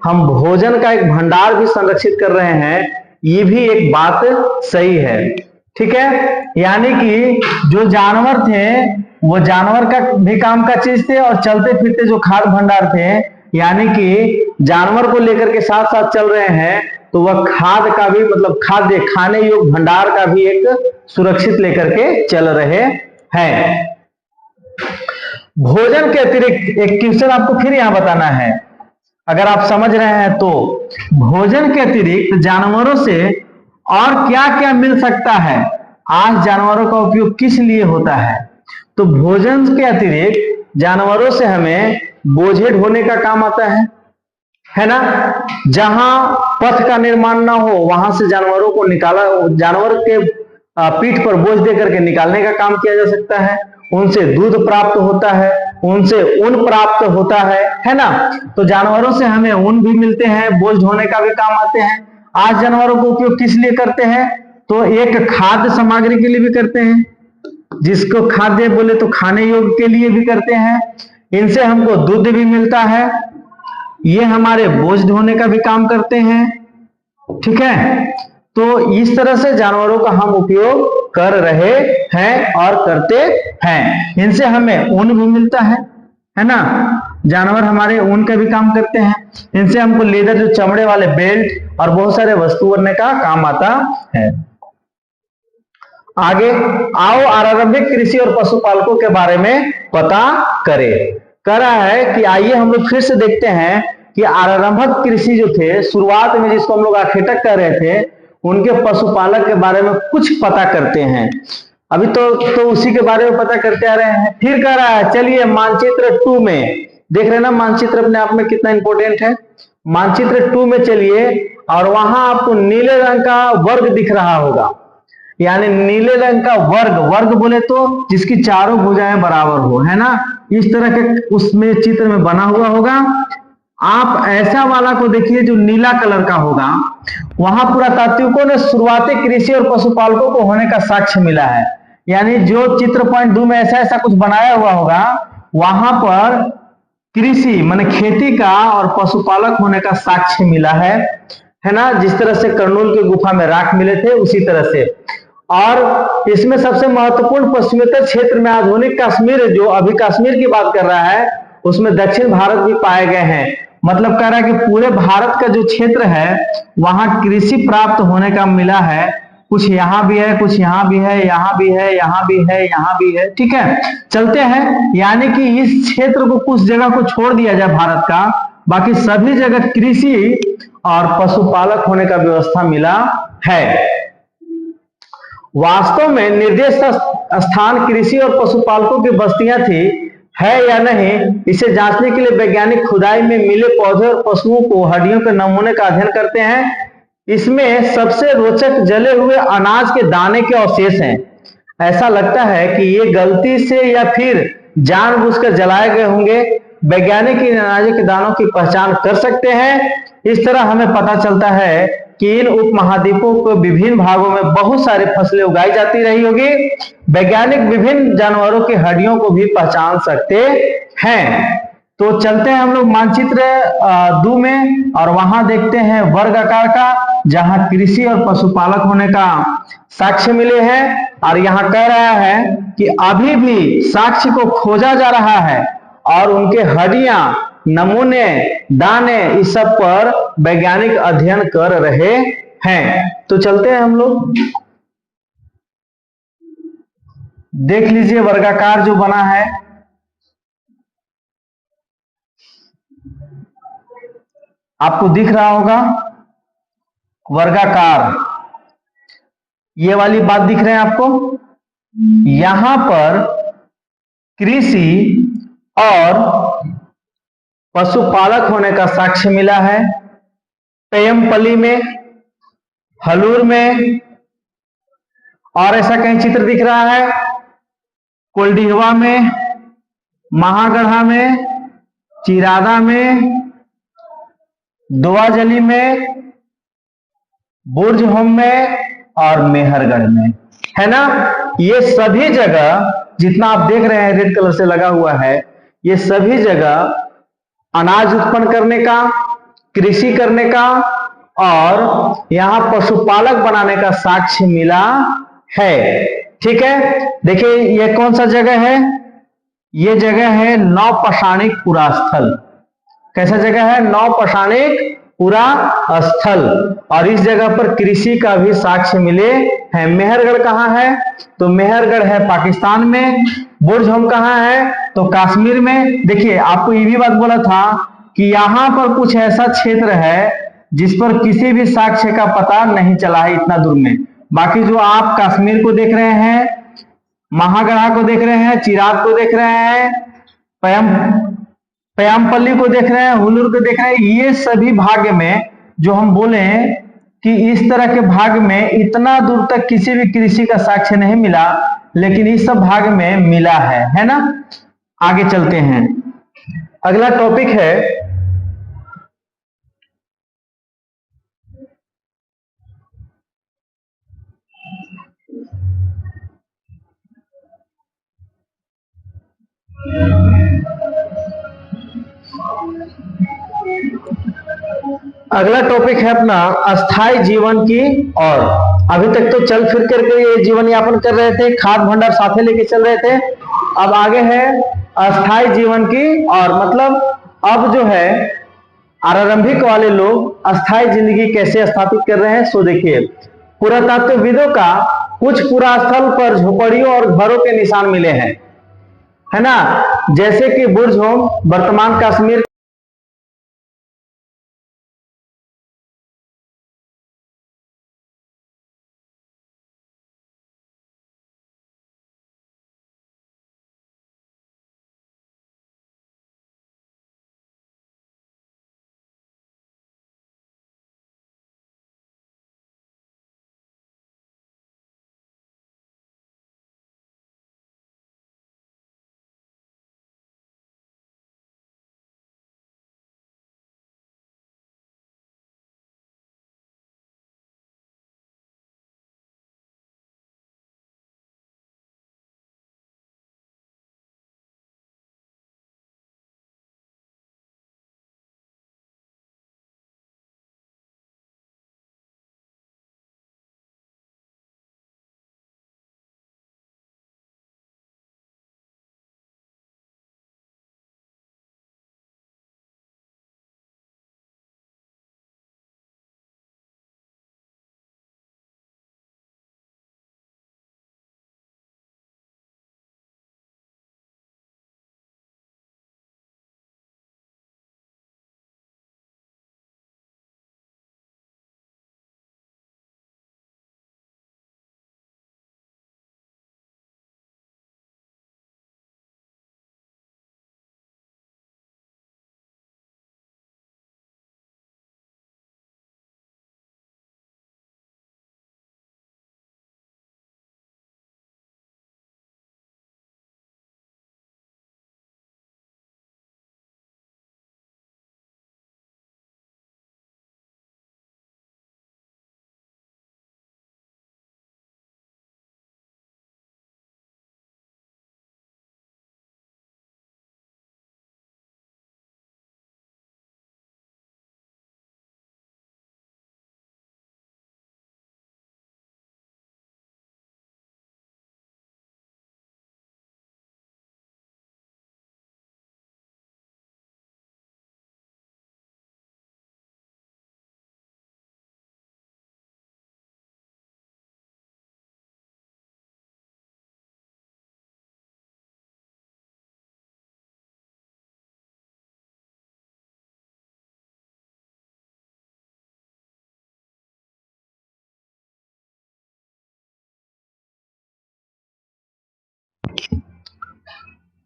S1: हम भोजन का एक भंडार भी संरक्षित कर रहे हैं, ये भी एक बात सही है। ठीक है, यानी कि जो जानवर थे वो जानवर का भी काम का चीज थे, और चलते फिरते जो खाद्य भंडार थे, यानी कि जानवर को लेकर के साथ साथ चल रहे हैं, तो वह खाद्य का भी, मतलब खाद्य खाने योग्य भंडार का भी एक सुरक्षित लेकर के चल रहे हैं। भोजन के अतिरिक्त एक क्वेश्चन आपको फिर यहां बताना है, अगर आप समझ रहे हैं तो। भोजन के अतिरिक्त जानवरों से और क्या क्या मिल सकता है? आज जानवरों का उपयोग किस लिए होता है? तो भोजन के अतिरिक्त जानवरों से हमें बोझे ढोने का काम आता है ना। जहां पथ का निर्माण ना हो वहां से जानवरों को जानवर के पीठ पर बोझ दे करके निकालने का काम किया जा सकता है। उनसे दूध प्राप्त होता है, उनसे ऊन प्राप्त होता है ना। तो जानवरों से हमें ऊन भी मिलते हैं, बोझ ढोने का भी काम आते हैं। आज जानवरों को उपयोग किस लिए करते हैं? तो एक खाद्य सामग्री के लिए भी करते हैं, जिसको खाद्य बोले तो खाने योग्य के लिए भी करते हैं। इनसे हमको दूध भी मिलता है, ये हमारे बोझ ढोने का भी काम करते हैं। ठीक है, तो इस तरह से जानवरों का हम उपयोग कर रहे हैं और करते हैं। इनसे हमें ऊन भी मिलता है ना, जानवर हमारे ऊन का भी काम करते हैं। इनसे हमको लेदर, जो चमड़े वाले बेल्ट और बहुत सारे वस्तु बनने का काम आता है। आगे आओ आरंभिक कृषि और पशुपालकों के बारे में पता करें। कह रहा है कि आइए हम लोग फिर से देखते हैं कि आरंभिक कृषि जो थे, शुरुआत में जिसको हम लोग आखेटक कर रहे थे, उनके पशुपालक के बारे में कुछ पता करते हैं। अभी तो उसी के बारे में पता करते आ रहे हैं। फिर कह रहा है चलिए मानचित्र 2 में, देख रहे हैं ना मानचित्र अपने आप में कितना इंपॉर्टेंट है। मानचित्र 2 में चलिए, और वहां आपको नीले रंग का वर्ग दिख रहा होगा, यानी नीले रंग का वर्ग, वर्ग बोले तो जिसकी चारों भुजाएं बराबर हो, है ना, इस तरह के उसमें चित्र में बना हुआ होगा। आप ऐसा वाला को देखिए जो नीला कलर का होगा। वहां पुरातात्विकों ने शुरुआती कृषि और पशुपालकों को होने का साक्ष्य मिला है, यानी जो चित्र पॉइंट 2 में ऐसा ऐसा कुछ बनाया हुआ होगा, वहां पर कृषि माने खेती का और पशुपालक होने का साक्ष्य मिला है ना। जिस तरह से कर्नूल की गुफा में राख मिले थे, उसी तरह से। और इसमें सबसे महत्वपूर्ण पश्चिमोत्तर क्षेत्र में आधुनिक कश्मीर, जो अभी कश्मीर की बात कर रहा है, उसमें दक्षिण भारत भी पाए गए हैं। मतलब कह रहा है कि पूरे भारत का जो क्षेत्र है वहां कृषि प्राप्त होने का मिला है। कुछ यहाँ भी है, कुछ यहाँ भी है, यहाँ भी है, यहाँ भी है, यहाँ भी है। ठीक है, चलते हैं। यानी कि इस क्षेत्र को, कुछ जगह को छोड़ दिया जाए भारत का, बाकी सभी जगह कृषि और पशुपालक होने का व्यवस्था मिला है। वास्तव में निर्देश स्थान कृषि और पशुपालकों की बस्तियां थी है या नहीं, इसे जांचने के लिए वैज्ञानिक खुदाई में मिले पौधे और पशुओं को हड्डियों के नमूने का अध्ययन करते हैं। इसमें सबसे रोचक जले हुए अनाज के दाने के अवशेष हैं। ऐसा लगता है कि ये गलती से या फिर जानबूझकर जलाए गए होंगे। वैज्ञानिक इन अनाजों के दानों की पहचान कर सकते हैं। इस तरह हमें पता चलता है कि इन उपमहाद्वीपों के विभिन्न भागों में बहुत सारी फसलें उगाई जाती रही होगी। वैज्ञानिक विभिन्न जानवरों की हड्डियों को भी पहचान सकते हैं। तो चलते हैं हम लोग मानचित्र 2 में, और वहां देखते हैं वर्ग आकार का, जहां कृषि और पशुपालक होने का साक्ष्य मिले हैं। और यहाँ कह रहा है कि अभी भी साक्ष्य को खोजा जा रहा है और उनके हड्डियां, नमूने, दाने, इस सब पर वैज्ञानिक अध्ययन कर रहे हैं। तो चलते हैं हम लोग, देख लीजिए वर्गाकार जो बना है, आपको दिख रहा होगा वर्गाकार, ये वाली बात दिख रहे हैं आपको। यहां पर कृषि और पशुपालक होने का साक्ष्य मिला है। पेयमपल्ली में, हलूर में, और ऐसा कहीं चित्र दिख रहा है, कोल्डिहवा में, महागढ़ा में, चिरादा में, दुआजली में, बुर्ज होम में और मेहरगढ़ में, है ना। ये सभी जगह जितना आप देख रहे हैं रेड कलर से लगा हुआ है, ये सभी जगह अनाज उत्पन्न करने का, कृषि करने का और यहाँ पशुपालक बनाने का साक्ष्य मिला है। ठीक है, देखिए ये कौन सा जगह है, ये जगह है नौपाषाणिक पुरास्थल। कैसा जगह है? नौपाषाणिक पुरा स्थल। और इस जगह पर कृषि का भी साक्ष्य मिले हैं। मेहरगढ़ कहाँ है? तो मेहरगढ़ है पाकिस्तान में। बुर्ज होम कहाँ है? तो कश्मीर में। देखिए आपको ये भी बात बोला था कि यहाँ पर कुछ ऐसा क्षेत्र है जिस पर किसी भी साक्ष्य का पता नहीं चला है इतना दूर में। बाकी जो आप कश्मीर को देख रहे हैं, महागढ़ा को देख रहे हैं, चिराग को देख रहे हैं, पयामपल्ली को देख रहे हैं, हुलूर को देख रहे हैं, ये सभी भाग में जो हम बोले कि इस तरह के भाग में इतना दूर तक किसी भी कृषि का साक्ष्य नहीं मिला, लेकिन इस सब भाग में मिला है ना। आगे चलते हैं, अगला टॉपिक है अपना अस्थाई जीवन की ओर। अभी तक तो चल फिर करके ये जीवन यापन कर रहे थे, खाद भंडार साथे लेके चल रहे थे। अब आगे है अस्थाई जीवन की, और मतलब अब जो है आरंभिक वाले लोग अस्थाई जिंदगी कैसे स्थापित कर रहे हैं। सो देखिए, पुरातत्वविदों का कुछ पुरास्थल पर झोपड़ियों और घरों के निशान मिले हैं, है ना, जैसे कि बुर्ज होम वर्तमान कश्मीर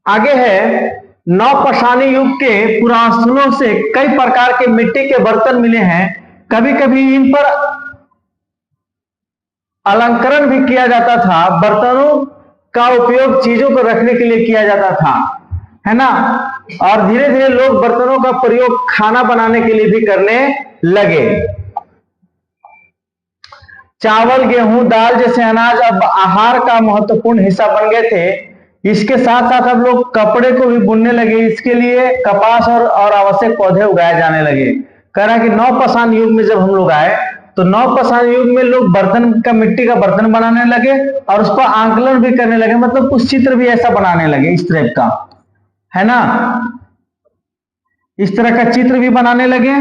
S1: आगे है नवपाषाणी युग के पुरास्थलों से कई प्रकार के मिट्टी के बर्तन मिले हैं। कभी कभी इन पर अलंकरण भी किया जाता था। बर्तनों का उपयोग चीजों को रखने के लिए किया जाता था, है ना, और धीरे धीरे लोग बर्तनों का प्रयोग खाना बनाने के लिए भी करने लगे। चावल, गेहूं, दाल जैसे अनाज अब आहार का महत्वपूर्ण हिस्सा बन गए थे। इसके साथ साथ अब लोग कपड़े को भी बुनने लगे। इसके लिए कपास और आवश्यक पौधे उगाए जाने लगे। कह रहा है कि नवपाषाण युग में जब हम लोग आए तो नवपाषाण युग में लोग बर्तन का, मिट्टी का बर्तन बनाने लगे और उस पर आंकलन भी करने लगे, मतलब कुछ चित्र भी ऐसा बनाने लगे इस टाइप का, है ना, इस तरह का चित्र भी बनाने लगे।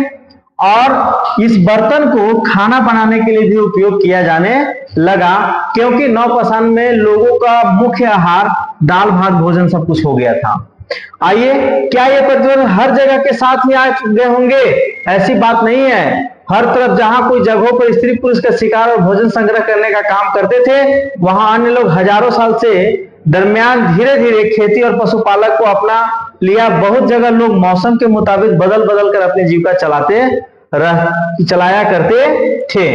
S1: और इस बर्तन को खाना बनाने के लिए भी उपयोग किया जाने लगा, क्योंकि नवपाषाण में लोगों का मुख्य आहार दाल भात भोजन सब कुछ हो गया था। आइए, क्या ये प्रतिबंध हर जगह के साथ ही आ गए होंगे? ऐसी बात नहीं है। हर तरफ जहां कोई जगहों पर स्त्री पुरुष का शिकार और भोजन संग्रह करने का काम करते थे, वहां अन्य लोग हजारों साल से दरमियान धीरे धीरे खेती और पशुपालक को अपना लिया। बहुत जगह लोग मौसम के मुताबिक बदल बदल कर अपनी जीविका चलाया करते थे।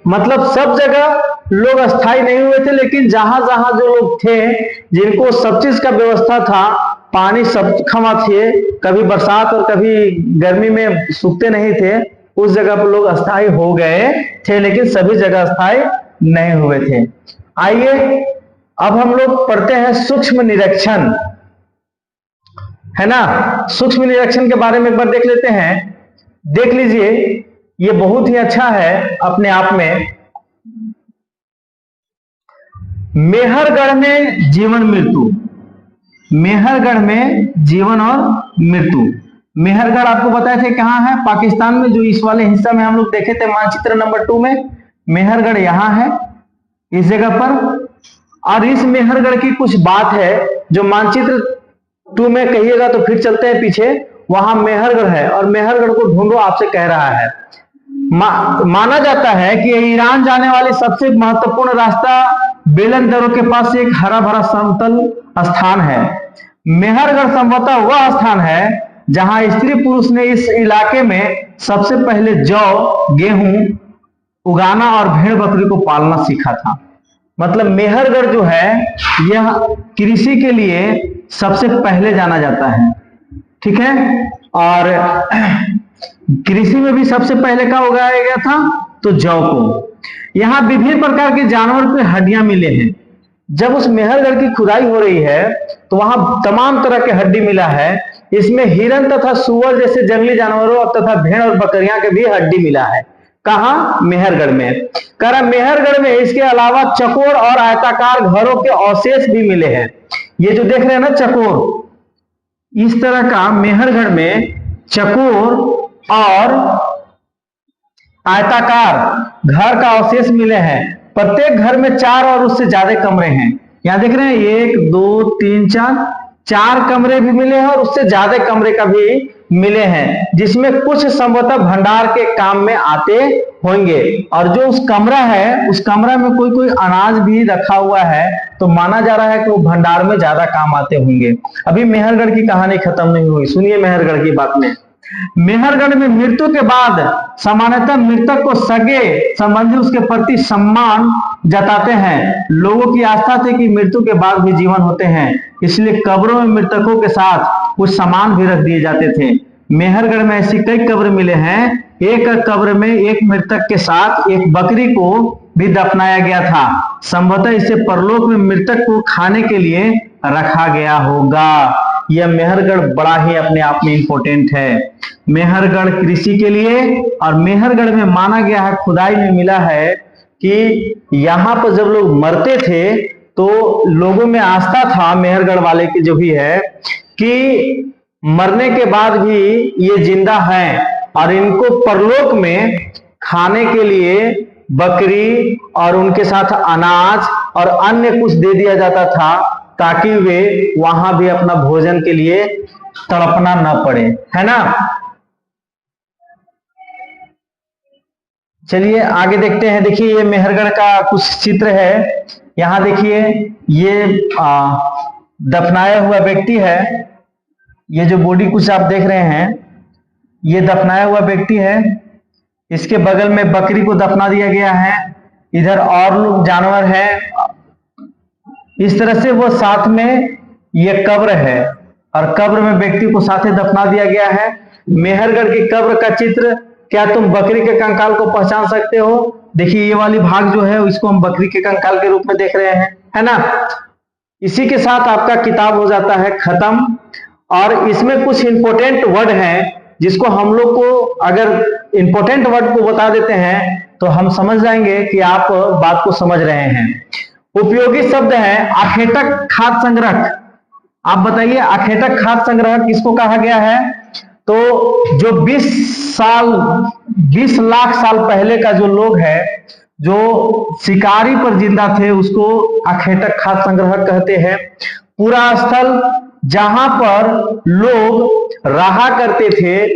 S1: मतलब सब जगह लोग अस्थायी नहीं हुए थे, लेकिन जहां जहां जो लोग थे जिनको सब चीज का व्यवस्था था, पानी सब खमा थे, कभी बरसात और कभी गर्मी में सूखते नहीं थे, उस जगह पर लोग अस्थायी हो गए थे, लेकिन सभी जगह अस्थायी नहीं हुए थे। आइए अब हम लोग पढ़ते हैं सूक्ष्म निरीक्षण, है ना। सूक्ष्म निरीक्षण के बारे में एक बार देख लेते हैं। देख लीजिए, ये बहुत ही अच्छा है अपने आप में। मेहरगढ़ में जीवन मृत्यु, मेहरगढ़ में जीवन और मृत्यु। मेहरगढ़ आपको बताए थे कहाँ है, पाकिस्तान में, जो इस वाले हिस्सा में हम लोग देखे थे मानचित्र नंबर 2 में। मेहरगढ़ यहाँ है इस जगह पर। और इस मेहरगढ़ की कुछ बात है जो मानचित्र 2 में कहिएगा तो फिर चलते हैं पीछे, वहां मेहरगढ़ है और मेहरगढ़ को ढूंढो आपसे कह रहा है। माना जाता है कि ईरान जाने वाली सबसे महत्वपूर्ण रास्ता बेलन दर्रों के पास एक हरा भरा समतल स्थान है। मेहरगढ़ संभवतः वह स्थान है जहां स्त्री पुरुष ने इस इलाके में सबसे पहले जौ, गेहूं उगाना और भेड़ बकरी को पालना सीखा था। मतलब मेहरगढ़ जो है यह कृषि के लिए सबसे पहले जाना जाता है, ठीक है। और कृषि में भी सबसे पहले का उगाया गया था तो जौ को। यहाँ विभिन्न प्रकार के जानवर के हड्डियां मिले हैं। जब उस मेहरगढ़ की खुदाई हो रही है तो वहां तमाम तरह के हड्डी मिला है। इसमें हिरन तथा सुअर जैसे जंगली जानवरों तथा भेड़ और बकरियां के भी हड्डी मिला है। कहा? मेहरगढ़ में। कह रहा मेहरगढ़ में इसके अलावा चकोर और आयताकार घरों के अवशेष भी मिले हैं। ये जो देख रहे हैं ना चकोर, इस तरह का मेहरगढ़ में चकोर और आयताकार घर का अवशेष मिले हैं। प्रत्येक घर में 4 और उससे ज्यादा कमरे हैं। यहां देख रहे हैं 1 2 3 4 कमरे भी मिले हैं और उससे ज्यादा कमरे का भी मिले हैं, जिसमें कुछ संभवतः भंडार के काम में आते होंगे। और जो उस कमरा है उस कमरा में कोई कोई अनाज भी रखा हुआ है, तो माना जा रहा है कि वो भंडार में ज्यादा काम आते होंगे। अभी मेहरगढ़ की कहानी खत्म नहीं हुई, सुनिए मेहरगढ़ की बात में। मेहरगढ़ में मृत्यु के बाद सामान्यतः मृतक को सगे संबंधी उसके प्रति सम्मान जताते हैं। लोगों की आस्था थी कि मृत्यु के बाद भी जीवन होते हैं, इसलिए कब्रों में मृतकों के साथ कुछ सामान भी रख दिए जाते थे। मेहरगढ़ में ऐसी कई कब्र मिले हैं। एक कब्र में एक मृतक के साथ एक बकरी को भी दफनाया गया था। संभवतः इसे परलोक में मृतक को खाने के लिए रखा गया होगा। यह मेहरगढ़ बड़ा ही अपने आप में इंपॉर्टेंट है। मेहरगढ़ कृषि के लिए, और मेहरगढ़ में माना गया है, खुदाई में मिला है कि यहाँ पर जब लोग मरते थे तो लोगों में आस्था था, मेहरगढ़ वाले की जो भी है, कि मरने के बाद भी ये जिंदा हैं और इनको परलोक में खाने के लिए बकरी और उनके साथ अनाज और अन्य कुछ दे दिया जाता था, ताकि वे वहां भी अपना भोजन के लिए तड़पना न पड़े, है ना। चलिए आगे देखते हैं। देखिए ये मेहरगढ़ का कुछ चित्र है। यहाँ देखिए ये दफनाया हुआ व्यक्ति है। ये जो बॉडी कुछ आप देख रहे हैं, ये दफनाया हुआ व्यक्ति है। इसके बगल में बकरी को दफना दिया गया है। इधर और लोग जानवर हैं। इस तरह से वो साथ में ये कब्र है और कब्र में व्यक्ति को साथ ही दफना दिया गया है। मेहरगढ़ की कब्र का चित्र, क्या तुम बकरी के कंकाल को पहचान सकते हो? देखिए ये वाली भाग जो है इसको हम बकरी के कंकाल के रूप में देख रहे हैं, है ना। इसी के साथ आपका किताब हो जाता है खत्म। और इसमें कुछ इंपॉर्टेंट वर्ड हैं जिसको हम लोग को, अगर इंपॉर्टेंट वर्ड को बता देते हैं तो हम समझ जाएंगे कि आप बात को समझ रहे हैं। उपयोगी शब्द है आखेटक खाद्य संग्रह। आप बताइए आखेटक खाद्य संग्रह किसको कहा गया है? तो जो 20 लाख साल पहले का जो लोग है, जो शिकारी पर जिंदा थे, उसको आखेटक खाद्य संग्रह कहते हैं। पूरा स्थल जहां पर लोग रहा करते थे,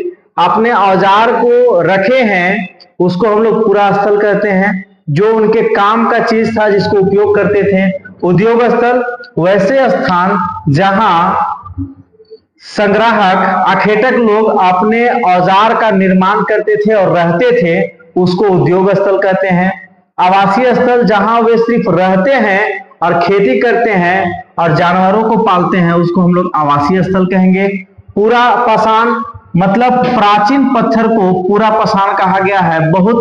S1: अपने औजार को रखे हैं, उसको हम लोग पूरा स्थल कहते हैं। जो उनके काम का चीज था जिसको उपयोग करते थे। उद्योग स्थल वैसे स्थान जहां संग्राहक आखेटक लोग अपने औजार का निर्माण करते थे और रहते थे, उसको उद्योग स्थल कहते हैं। आवासीय स्थल जहां वे सिर्फ रहते हैं और खेती करते हैं और जानवरों को पालते हैं, उसको हम लोग आवासीय स्थल कहेंगे। पूरा पाषाण मतलब प्राचीन पत्थर को पूरा पाषाण कहा गया है। बहुत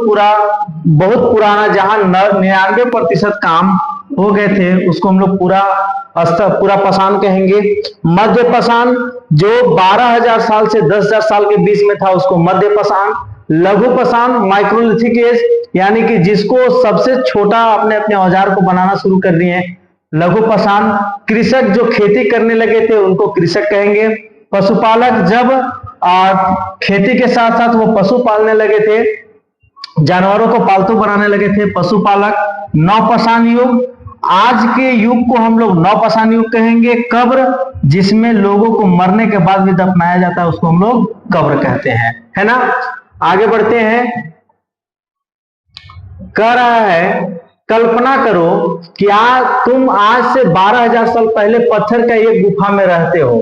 S1: पुराना, जहां 99% काम हो गए थे, उसको हम लोग पूरा पाषाण कहेंगे। मध्य पाषाण जो 12,000 साल से 10,000 साल के बीच में था, उसको मध्य पाषाण। लघु पाषाण माइक्रोलिथिक एज, यानी कि जिसको सबसे छोटा अपने औजार को बनाना शुरू कर दिए, लघु पसान कृषक जो खेती करने लगे थे उनको कृषक कहेंगे। पशुपालक जब खेती के साथ साथ वो पशु पालने लगे थे, जानवरों को पालतू बनाने लगे थे, पशुपालक। नौपाषाण युग, आज के युग को हम लोग नौपाषाण युग कहेंगे। कब्र, जिसमें लोगों को मरने के बाद भी दफनाया जाता है उसको हम लोग कब्र कहते हैं, है ना। आगे बढ़ते हैं। कह रहा है कल्पना करो कि तुम आज से 12,000 साल पहले पत्थर का एक गुफा में रहते हो।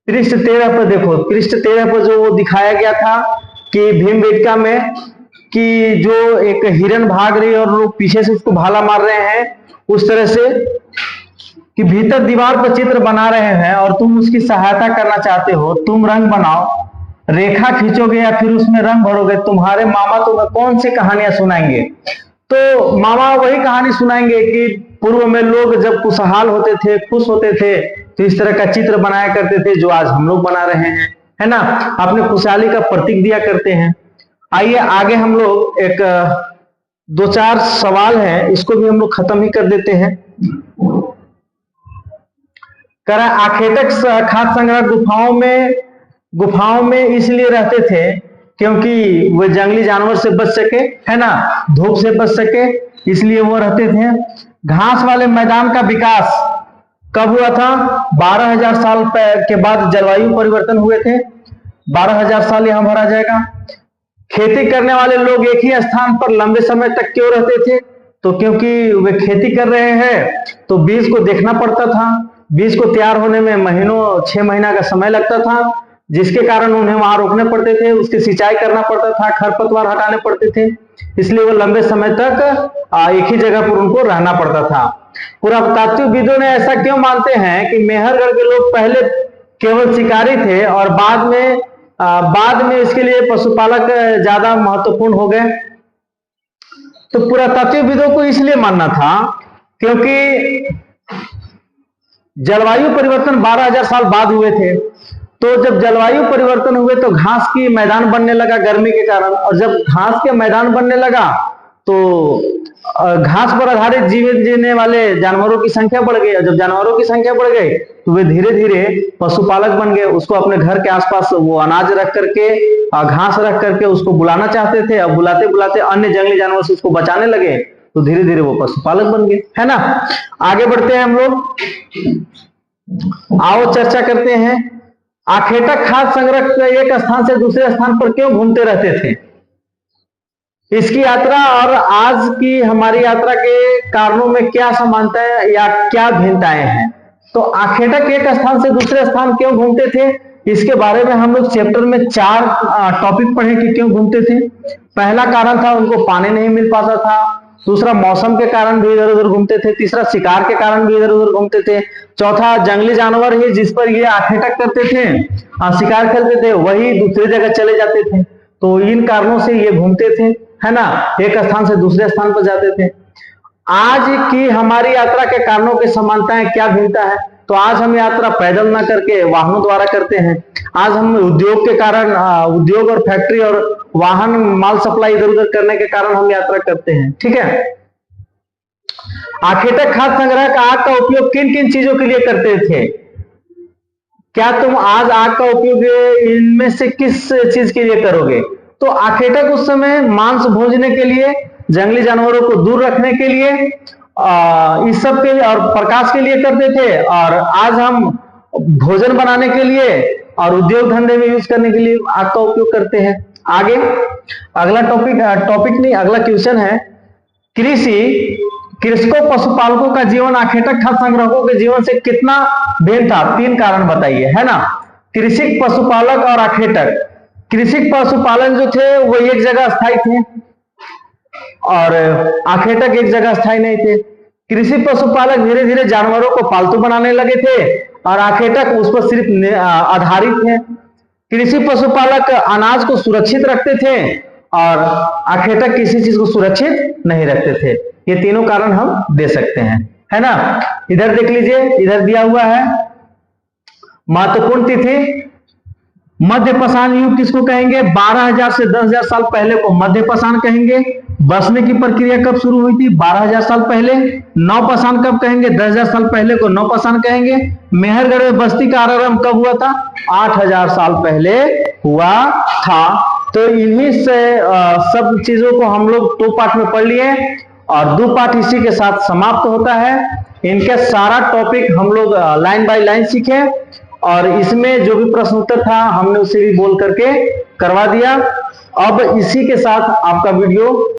S1: पृष्ठ 13 पर देखो, पृष्ठ 13 पर जो वो दिखाया गया था कि भीमबेटका में कि जो एक हिरन भाग रही है और लोग पीछे से उसको भाला मार रहे हैं, उस तरह से कि भीतर दीवार पर चित्र बना रहे हैं और तुम उसकी सहायता करना चाहते हो। तुम रंग बनाओ, रेखा खींचोगे या फिर उसमें रंग भरोगे। तुम्हारे मामा तुम्हें कौन सी कहानियां सुनाएंगे? तो मामा वही कहानी सुनाएंगे कि पूर्व में लोग जब खुशहाल होते थे, खुश होते थे, तो इस तरह का चित्र बनाया करते थे जो आज हम लोग बना रहे हैं, है ना। अपने खुशहाली का प्रतीक दिया करते हैं। आइए आगे हम लोग एक 2-4 सवाल हैं, इसको भी हम लोग खत्म ही कर देते हैं। करा आखेटक खाद्य संग्रह गुफाओं में इसलिए रहते थे क्योंकि वो जंगली जानवर से बच सके, है ना, धूप से बच सके, इसलिए वो रहते थे। घास वाले मैदान का विकास कब हुआ था? 12,000 साल के बाद जलवायु परिवर्तन हुए थे। 12,000 साल यहां भरा जाएगा। खेती करने वाले लोग एक ही स्थान पर लंबे समय तक क्यों रहते थे? तो क्योंकि वे खेती कर रहे हैं तो बीज को देखना पड़ता था। बीज को तैयार होने में महीनों 6 महीना का समय लगता था, जिसके कारण उन्हें वहां रोकने पड़ते थे, उसकी सिंचाई करना पड़ता था, खरपतवार हटाने पड़ते थे, इसलिए वो लंबे समय तक एक ही जगह पर उनको रहना पड़ता था। पुरातात्विकविदों ने ऐसा क्यों मानते हैं कि मेहरगढ़ के लोग पहले केवल शिकारी थे और बाद में इसके लिए पशुपालक ज्यादा महत्वपूर्ण हो गए? तो पुरातात्विकविदों को इसलिए मानना था क्योंकि जलवायु परिवर्तन 12,000 साल बाद हुए थे। तो जब जलवायु परिवर्तन हुए तो घास की मैदान बनने लगा गर्मी के कारण, और जब घास के मैदान बनने लगा तो घास पर आधारित जीवन जीने वाले जानवरों की संख्या बढ़ गई, और जब जानवरों की संख्या बढ़ गई तो वे धीरे धीरे पशुपालक बन गए। उसको अपने घर के आसपास वो अनाज रख करके, घास रख करके उसको बुलाना चाहते थे, और बुलाते बुलाते अन्य जंगली जानवर से उसको बचाने लगे, तो धीरे धीरे वो पशुपालक बन गए, है ना। आगे बढ़ते हैं हम लोग, आओ चर्चा करते हैं। आखेटक खाद्य संग्रह एक स्थान से दूसरे स्थान पर क्यों घूमते रहते थे? इसकी यात्रा और आज की हमारी यात्रा के कारणों में क्या समानताएं या क्या भिन्नताएं हैं? तो आखेटक एक स्थान से दूसरे स्थान क्यों घूमते थे, इसके बारे में हम लोग चैप्टर में 4 टॉपिक पढ़े कि क्यों घूमते थे। पहला कारण था उनको पानी नहीं मिल पाता था, दूसरा मौसम के कारण भी इधर उधर घूमते थे, तीसरा शिकार के कारण भी इधर उधर घूमते थे, चौथा जंगली जानवर ही जिस पर ये आखेटक करते थे, शिकार करते थे, वही दूसरी जगह चले जाते थे। तो इन कारणों से ये घूमते थे, है ना, एक स्थान से दूसरे स्थान पर जाते थे। आज की हमारी यात्रा के कारणों की समानताएं क्या भिन्नता है? तो आज हम यात्रा पैदल ना करके वाहनों द्वारा करते हैं। आज हम उद्योग के कारण, उद्योग और फैक्ट्री और वाहन माल सप्लाई इधर उधर करने के कारण हम यात्रा करते हैं, ठीक है। आखेटक खाद्य संग्रह का आग का उपयोग किन किन चीजों के लिए करते थे? क्या तुम आज आग का उपयोग इनमें से किस चीज के लिए करोगे? तो आखेटक उस समय मांस भोजने के लिए, जंगली जानवरों को दूर रखने के लिए, इस सब के लिए और प्रकाश के लिए करते थे, और आज हम भोजन बनाने के लिए और उद्योग धंधे में यूज करने के लिए आग का उपयोग करते हैं। आगे अगला टॉपिक नहीं, अगला क्वेश्चन है, कृषकों पशुपालकों का जीवन आखेटक खाद्य संग्राहकों के जीवन से कितना भिन्न था? 3 कारण बताइए, है ना। कृषक, पशुपालक और आखेटक। कृषक पशुपालन जो थे वो एक जगह स्थायी थे और आखेटक एक जगह स्थायी नहीं थे। कृषि पशुपालक धीरे धीरे जानवरों को पालतू बनाने लगे थे और आखेटक उस पर सिर्फ आधारित थे। कृषि पशुपालक अनाज को सुरक्षित रखते थे और आखेटक किसी चीज को सुरक्षित नहीं रखते थे। ये तीनों कारण हम दे सकते हैं, है ना। इधर देख लीजिए, इधर दिया हुआ है महत्वपूर्ण तिथि। मध्य पाषाण युग किसको कहेंगे? 12,000 से 10,000 साल पहले को मध्य पाषाण कहेंगे। बसने की प्रक्रिया कब शुरू हुई थी? 12,000 साल पहले। नव पाषाण कब कहेंगे? 10,000 साल पहले को नव पाषाण कहेंगे। मेहरगढ़ में बस्ती का आरंभ कब हुआ था? 8,000 साल पहले हुआ था। तो इन्हीं से सब चीजों को हम लोग 2 पार्ट में पढ़ लिए और 2 पार्ट इसी के साथ समाप्त होता है। इनके सारा टॉपिक हम लोग लाइन बाय लाइन सीखे और इसमें जो भी प्रश्न उत्तर था हमने उसे भी बोल करके करवा दिया। अब इसी के साथ आपका वीडियो